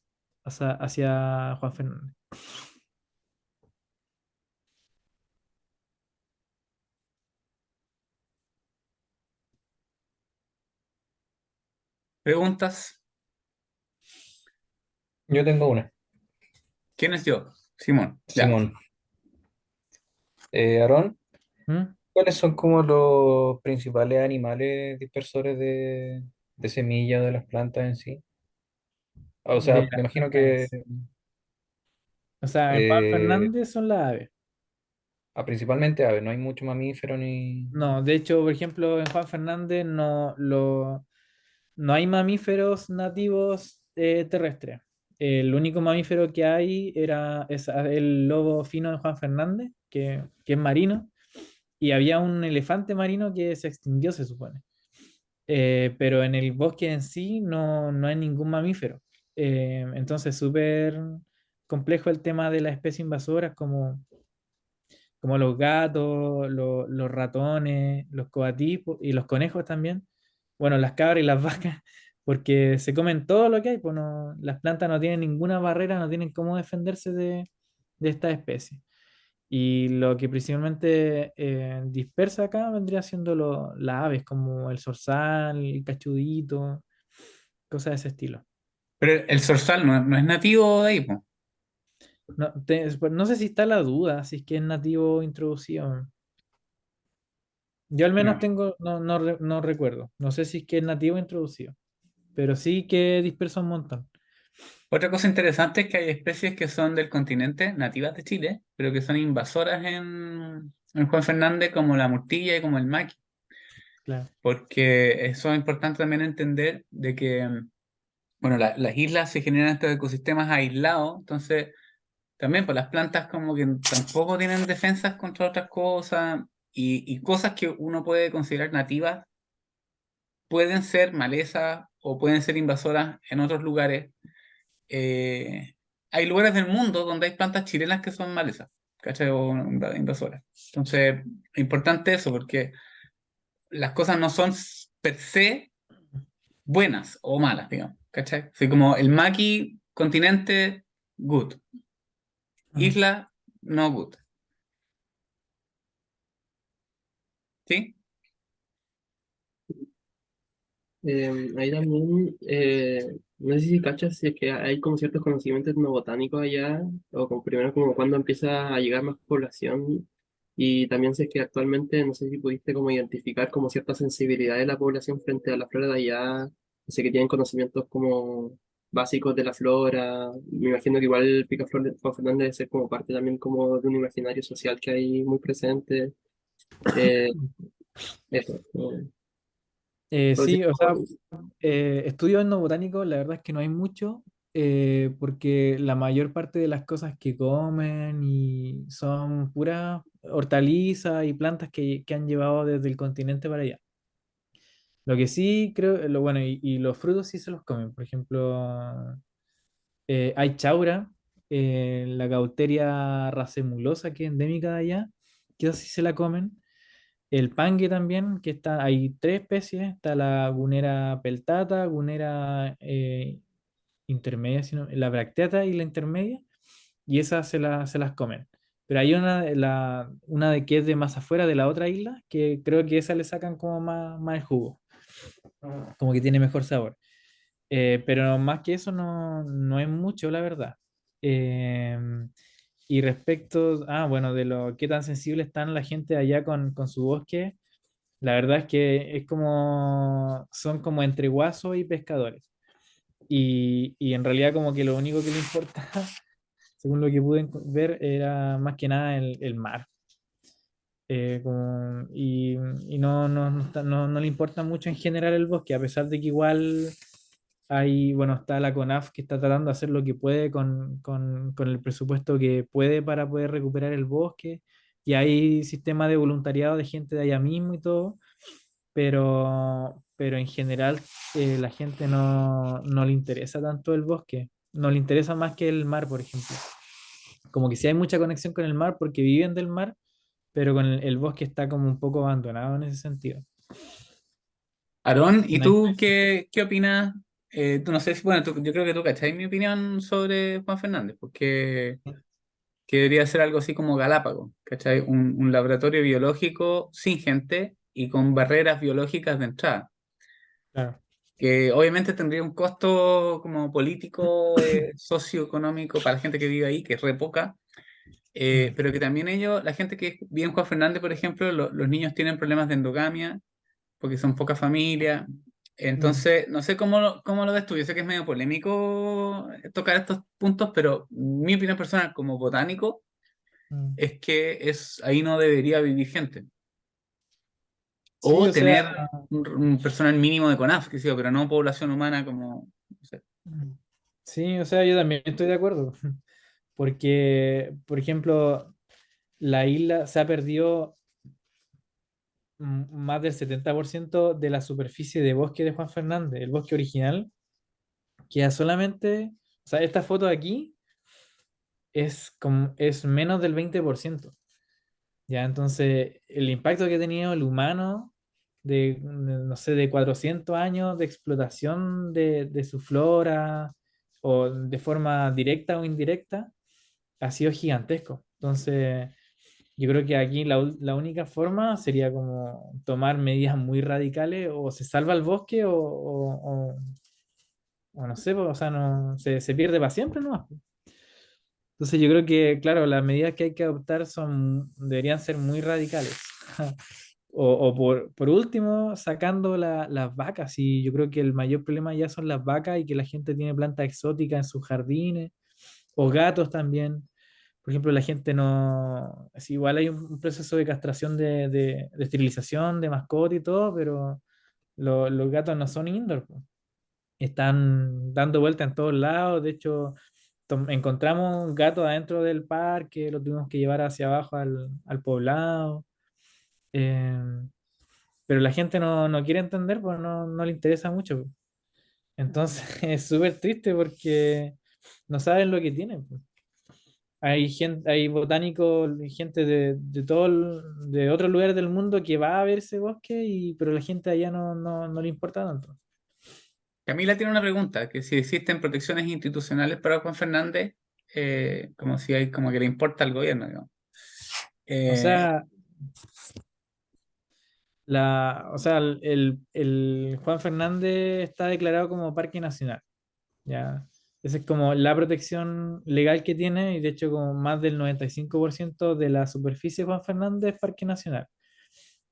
Juan Fernández. ¿Preguntas? Yo tengo una. ¿Quién es yo? Simón. Ya. Simón. Aarón, ¿Mm? ¿cuáles son como los principales animales dispersores de semillas de las plantas en sí? O De sea, me las imagino que plantas. O sea, en Juan eh, Fernández son las aves. principalmente aves, no hay mucho mamífero ni... No, de hecho, por ejemplo, en Juan Fernández no hay mamíferos nativos terrestres. El único mamífero que hay es el lobo fino de Juan Fernández, que es marino, y había un elefante marino que se extinguió, se supone. Pero en el bosque en sí no hay ningún mamífero. Entonces, súper complejo el tema de las especies invasoras como los gatos, los ratones, los coatí y los conejos también. Bueno, las cabras y las vacas, porque se comen todo lo que hay, pues las plantas no tienen ninguna barrera, no tienen cómo defenderse de esta especie. Y lo que principalmente dispersa acá vendría siendo las aves, como el zorzal, el cachudito, cosas de ese estilo. Pero el zorzal no es nativo de ahí, po. No sé si está la duda, si es que es nativo o introducido. Yo al menos Ya. no recuerdo. No sé si es que es nativo o introducido, pero sí que dispersa un montón. Otra cosa interesante es que hay especies que son del continente, nativas de Chile, pero que son invasoras en Juan Fernández, como la murtilla y como el maqui. Claro. Porque eso es importante también entender de que, bueno, las islas se generan estos ecosistemas aislados, entonces también pues las plantas como que tampoco tienen defensas contra otras cosas y cosas que uno puede considerar nativas pueden ser malezas o pueden ser invasoras en otros lugares. Eh, Hay lugares del mundo donde hay plantas chilenas que son malezas, ¿cachai? O invasoras. Entonces, es importante eso porque las cosas no son per se buenas o malas, digamos, ¿cachai? Así como el maqui, continente, good. Mm. Isla, no good. ¿Sí? Ahí también, no sé si cachas si es que hay como ciertos conocimientos etnobotánicos allá, o como primero como cuando empieza a llegar más población, y también sé que actualmente, no sé si pudiste como identificar como cierta sensibilidad de la población frente a la flora de allá, sé que tienen conocimientos como básicos de la flora, me imagino que igual Picaflor de Juan Fernández debe ser como parte también como de un imaginario social que hay muy presente, eh, eso. Pero sí, Sí, o sea, estudios etnobotánicos, la verdad es que no hay mucho, porque la mayor parte de las cosas que comen y son puras hortalizas y plantas que han llevado desde el continente para allá. Lo que sí creo, lo bueno, y los frutos sí se los comen. Por ejemplo, hay chaura, la Cauteria racemulosa, que es endémica de allá, que esa sí se la comen. El pangue también, que está, hay tres especies, está la Gunera peltata, Gunera intermedia, la bracteata y la intermedia, y esas se las comen. Pero hay una de que es de más afuera de la otra isla, que creo que esa le sacan como más el jugo, como que tiene mejor sabor. Pero más que eso no es mucho, la verdad. Eh, y respecto, bueno, de lo qué tan sensible están la gente allá con su bosque, la verdad es que es como, son como entre guasos y pescadores. Y en realidad como que lo único que le importa, según lo que pude ver, era más que nada el mar. Y no le importa mucho en general el bosque, a pesar de que igual hay, bueno, está la CONAF que está tratando de hacer lo que puede con el presupuesto que puede para poder recuperar el bosque. Y hay sistemas de voluntariado de gente de allá mismo y todo, pero en general la gente no le interesa tanto el bosque, no le interesa más que el mar, por ejemplo. Como que sí hay mucha conexión con el mar porque viven del mar, pero con el bosque está como un poco abandonado en ese sentido. Aarón, ¿y No hay- tú qué opinas? Tú no sé si, bueno, yo creo que tú cachai mi opinión sobre Juan Fernández, porque que debería ser algo así como Galápagos, ¿cachai? Un laboratorio biológico sin gente y con barreras biológicas de entrada, Claro. que obviamente tendría un costo como político, socioeconómico para la gente que vive ahí, que es re poca, Mm, pero que también ellos, la gente que vive en Juan Fernández, por ejemplo, los niños tienen problemas de endogamia, porque son pocas familias. mm, Entonces, no sé cómo lo ves tú. Yo sé que es medio polémico tocar estos puntos, pero mi opinión personal como botánico mm. es que ahí no debería vivir gente. Sí, O o sea, tener un personal mínimo de CONAF, que sí, pero no población humana como... no sé. mm, sí, o sea, yo también estoy de acuerdo, porque, por ejemplo, la isla se ha perdido más del 70% de la superficie de bosque de Juan Fernández, el bosque original, queda solamente, o sea, esta foto de aquí es menos del 20%. Ya, entonces, el impacto que ha tenido el humano no sé, de 400 años de explotación de su flora, o de forma directa o indirecta, ha sido gigantesco. Entonces, yo creo que aquí la única forma sería como tomar medidas muy radicales, o se salva el bosque o no sé, pues, o sea, no, se pierde para siempre, ¿no? Entonces yo creo que, claro, las medidas que hay que adoptar deberían ser muy radicales. O por último, sacando las vacas. Y yo creo que el mayor problema ya son las vacas y que la gente tiene plantas exóticas en sus jardines, o gatos también. Por ejemplo, la gente no... igual hay un proceso de castración de esterilización de mascota y todo, pero los gatos no son indoor, po. Están dando vuelta en todos lados. De hecho, encontramos un gato adentro del parque, lo tuvimos que llevar hacia abajo al poblado. eh, pero la gente no quiere entender, pues no le interesa mucho, pues. Entonces es súper triste porque no saben lo que tienen, pues. Hay gente, hay botánicos, gente de otros lugares del mundo que va a ver ese bosque, pero la gente allá no le importa tanto. Camila tiene una pregunta, que si existen protecciones institucionales para Juan Fernández, como si hay, como que le importa al gobierno, digamos. O Eh, sea, el Juan Fernández está declarado como parque nacional, ¿ya? Esa es como la protección legal que tiene, y de hecho como más del 95% de la superficie de Juan Fernández es parque nacional.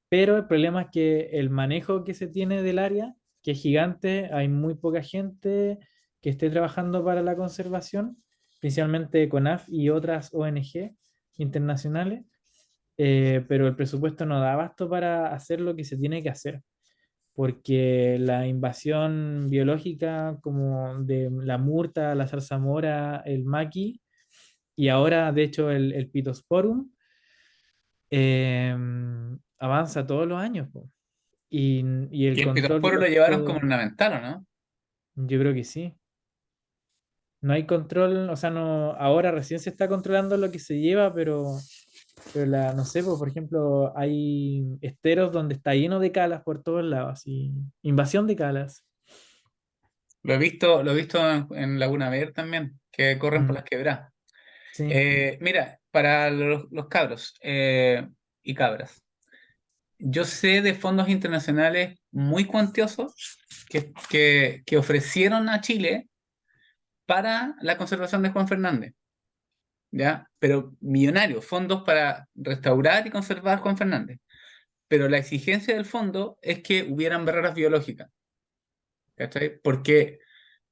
Pero el problema es que el manejo que se tiene del área, que es gigante, hay muy poca gente que esté trabajando para la conservación, principalmente CONAF y otras ONG internacionales, pero el presupuesto no da abasto para hacer lo que se tiene que hacer, porque la invasión biológica como de la murta, la zarzamora, el maqui y ahora de hecho el Pittosporum, eh, avanza todos los años, po. Y el y el control Pitosforo lo llevaron como biológico, ornamental, ¿o no? yo creo que sí. No hay control, o sea, no, ahora recién se está controlando lo que se lleva, pero no sé, pues, por ejemplo, hay esteros donde está lleno de calas por todos lados, y invasión de calas. Lo he visto en Laguna Verde también, que corren por Mm, las quebradas. sí. Mira, para los cabros y cabras, yo sé de fondos internacionales muy cuantiosos que ofrecieron a Chile para la conservación de Juan Fernández, ¿ya? Pero millonarios, fondos para restaurar y conservar Juan Fernández. Pero la exigencia del fondo es que hubieran barreras biológicas, ¿cachai? Porque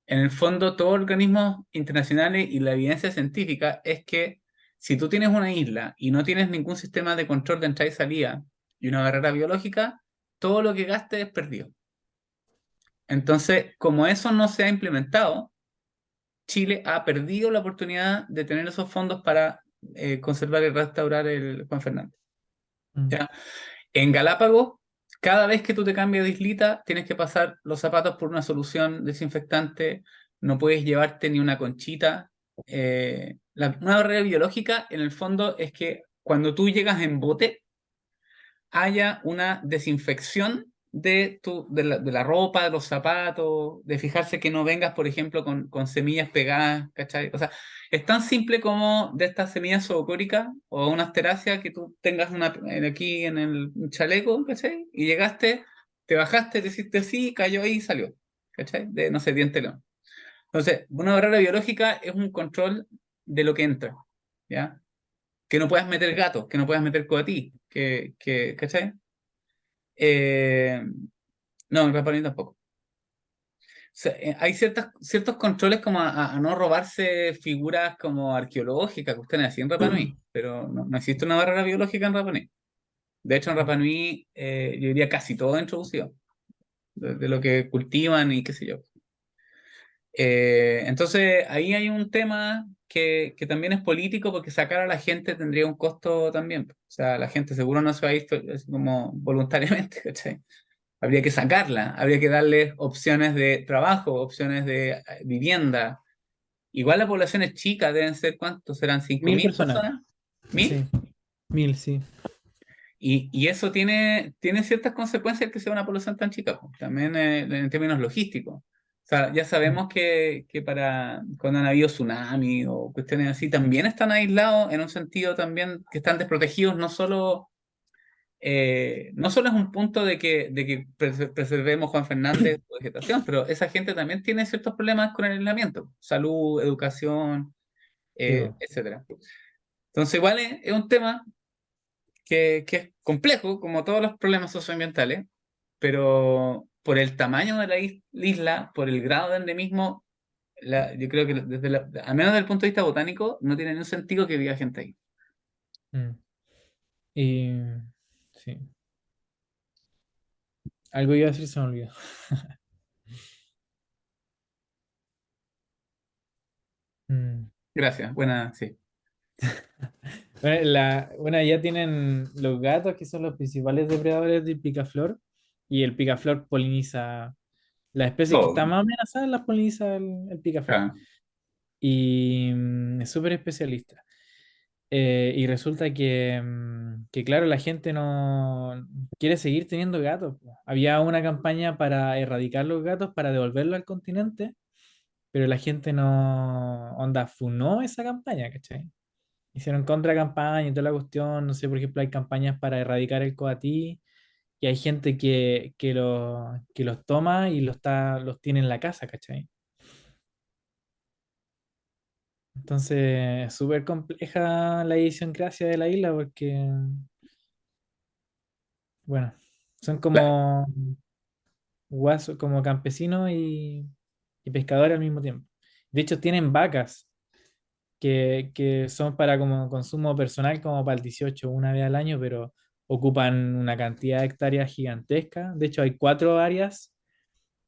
en el fondo todos los organismos internacionales y la evidencia científica es que si tú tienes una isla y no tienes ningún sistema de control de entrada y salida y una barrera biológica, todo lo que gastes es perdido. Entonces, como eso no se ha implementado, Chile ha perdido la oportunidad de tener esos fondos para conservar y restaurar el Juan Fernández. Mm, ¿Ya? En Galápagos, cada vez que tú te cambias de islita, tienes que pasar los zapatos por una solución desinfectante, no puedes llevarte ni una conchita. Una barrera biológica, en el fondo, es que cuando tú llegas en bote, haya una desinfección de la ropa, de los zapatos, de fijarse que no vengas, por ejemplo, con semillas pegadas, ¿cachai? O sea, es tan simple como de estas semillas zoocóricas o unas teráceas que tú tengas aquí en el chaleco, ¿cachai? Y llegaste, te bajaste, te hiciste así, cayó ahí y salió, ¿cachai? De, no sé, diente león. Entonces, una barrera biológica es un control de lo que entra, ¿ya? Que no puedas meter gatos, que no puedas meter coatí, ¿cachai? Eh, no, en Rapa Nui tampoco. Sea, hay ciertos controles como a no robarse figuras como arqueológicas que ustedes hacían en Rapa Nui, pero no existe una barrera biológica en Rapa Nui. De hecho, en Rapa Nui yo diría casi todo introducido, de lo que cultivan y qué sé yo. Entonces, ahí hay un tema que también es político porque sacar a la gente tendría un costo también. O sea, la gente seguro no se va a ir como voluntariamente, ¿cachai? Habría que sacarla, habría que darle opciones de trabajo, opciones de vivienda. Igual la población es chica, deben ser, ¿cuántos serán? ¿Cinco 1000 mil personas. personas? Sí, ¿Mil? 1000, sí. Y eso tiene ciertas consecuencias que sea una población tan chica, pues, también en términos logísticos. O sea, ya Mm, sabemos que para cuando han habido tsunami o cuestiones así, también están aislados en un sentido también que están desprotegidos, no solo es un punto de que preservemos Juan Fernández su vegetación, pero esa gente también tiene ciertos problemas con el aislamiento, salud, educación, sí, po. etcétera. Entonces, igual es un tema que es complejo, como todos los problemas socioambientales, pero por el tamaño de la isla, por el grado de endemismo, yo creo que al menos desde el punto de vista botánico, no tiene ningún sentido que viva gente ahí. Mm. Y sí, algo iba a decir, se me olvidó. Mm. Gracias, buena, sí. Bueno, bueno, ya tienen los gatos que son los principales depredadores del picaflor y el picaflor poliniza las especies que Todo. están más amenazadas, las poliniza el picaflor. Ah, Y es súper especialista. Y resulta que, claro, la gente no quiere seguir teniendo gatos, po. Había una campaña para erradicar los gatos, para devolverlos al continente, pero la gente no, onda, funó esa campaña, ¿cachai? Hicieron contracampaña y toda la cuestión, no sé, por ejemplo, hay campañas para erradicar el coatí y hay gente que los toma y los tiene en la casa, ¿cachai? Entonces, es súper compleja la idiosincrasia de la isla porque, bueno, son la- como guasos, como campesinos y pescadores al mismo tiempo. De hecho, tienen vacas que son para como consumo personal, como para el 18 una vez al año, pero ocupan una cantidad de hectáreas gigantesca. De hecho, hay 4 áreas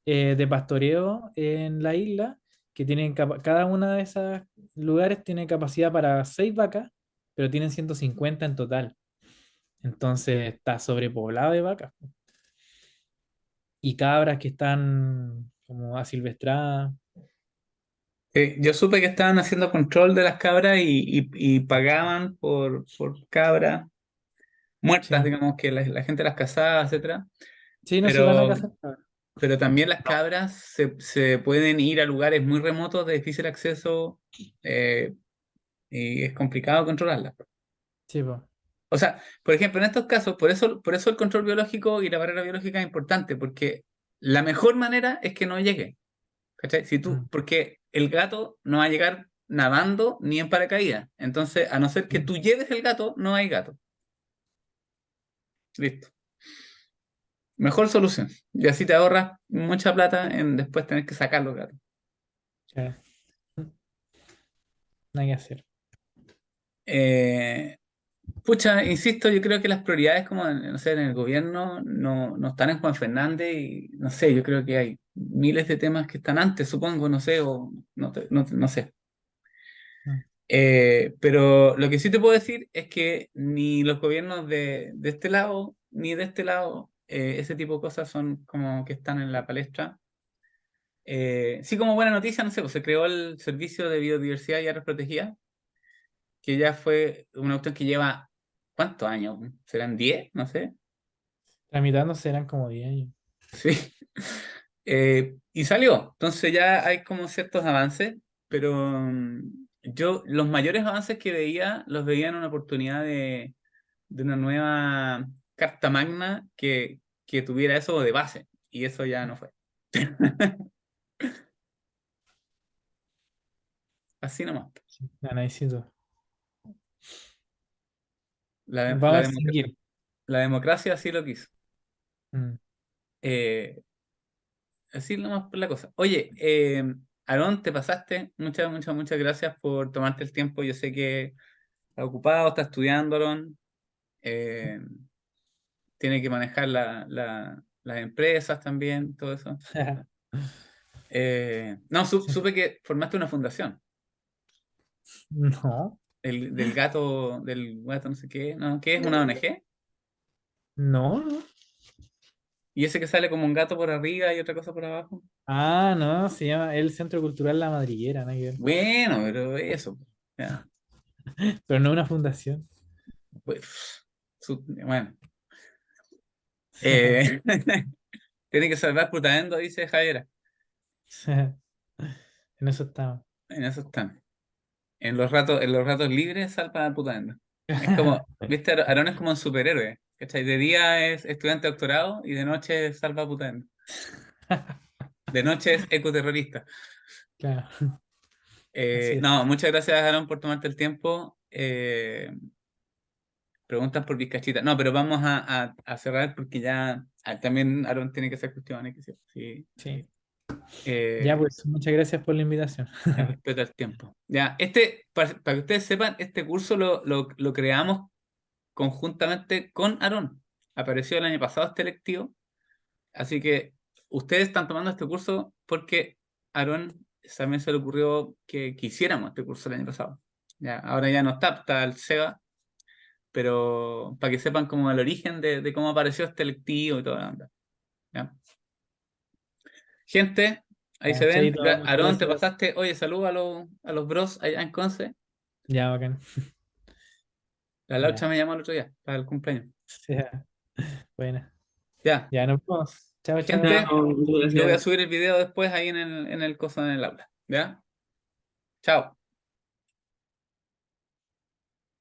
de pastoreo en la isla que tienen cada una de esos lugares tiene capacidad para 6 vacas, pero tienen 150 en total. Entonces está sobrepoblado de vacas y cabras que están como asilvestradas. yo supe que estaban haciendo control de las cabras y pagaban por cabras muertas, Sí, digamos, que la gente las cazaba, etcétera. sí, no se van a Pero, cazar cabras. pero también las cabras se pueden ir a lugares muy remotos de difícil acceso, eh, y es complicado controlarlas. Sí, po. O sea, por ejemplo, en estos casos, por eso el control biológico y la barrera biológica es importante, porque la mejor manera es que no llegue. ¿Cachai? Si tú, Mm. porque el gato no va a llegar nadando ni en paracaídas. Entonces, a no ser que tú lleves el gato, no hay gato. Listo. Mejor solución. Y así te ahorras mucha plata en después tener que sacar los gatos. Claro, nada que hacer. Eh, Pucha, insisto, yo creo que las prioridades como no sé, en el gobierno no están en Juan Fernández y no sé, yo creo que hay miles de temas que están antes, supongo, no sé, o no sé. Mm. Pero lo que sí te puedo decir es que ni los gobiernos de este lado ni de este lado, ese tipo de cosas son como que están en la palestra. Sí, como buena noticia, no sé, pues se creó el Servicio de Biodiversidad y Áreas Protegidas, que ya fue una cuestión que lleva, ¿cuántos años? ¿Serán 10? No sé. Tramitándose eran como 10 años. Sí. Y salió. Entonces ya hay como ciertos avances, pero yo los mayores avances que veía, los veía en una oportunidad de una nueva carta magna que tuviera eso de base. Y eso ya no fue. Así nomás. Sí, análisis. La, Vamos la, a democ- extinguir. la democracia así lo quiso. Mm. Eh, Así nomás por la cosa. Oye, Aarón, te pasaste. Muchas, muchas, muchas gracias por tomarte el tiempo. Yo sé que está ocupado, está estudiando, Aarón. Eh, Tiene que manejar las empresas también, todo eso. No, Sí. supe que formaste una fundación. No, Del gato no sé qué, ¿no? ¿Qué es una ONG? no, no. Y ese que sale como un gato por arriba y otra cosa por abajo. Ah, no, se llama el Centro Cultural La Madriguera, nada que ver. Bueno, pero eso. Ya, Pero no una fundación. pues, bueno. Eh, Tiene que salvar Putaendo, dice Javiera. En eso estamos. En eso están. En los ratos libres salva Putaendo. Es como, ¿viste? Aarón es como un superhéroe. ¿Cachai? De día es estudiante de doctorado y de noche salva Putaendo. De noche es ecoterrorista. Claro, así es. No, muchas gracias, Aaron, por tomarte el tiempo. Preguntas por Vizcachita. No, pero vamos a cerrar porque ya también Aaron tiene que hacer cuestiones. Sí. Sí. Ya, Eh, pues, muchas gracias por la invitación. el respeto al tiempo. Ya, para que ustedes sepan, este curso lo creamos conjuntamente con Aaron. Apareció el año pasado este lectivo, así que ustedes están tomando este curso porque Aaron también se le ocurrió que hiciéramos este curso el año pasado. Ya, ahora ya no está el SEBA, pero para que sepan como el origen de cómo apareció este electivo y toda la onda. ¿Ya? Gente, ahí Ya, se ven. chaito, muchas Aarón, te gracias. pasaste. Oye, saludos a los bros allá en Conce. Ya, bacán. La Ya. Laucha me llamó el otro día para el cumpleaños. Ya. Buena. Ya, Ya nos vemos. Chao, chao. gente, Chao, muchas yo voy a gracias. subir el video después ahí en el coso en el aula. ¿Ya? Chao.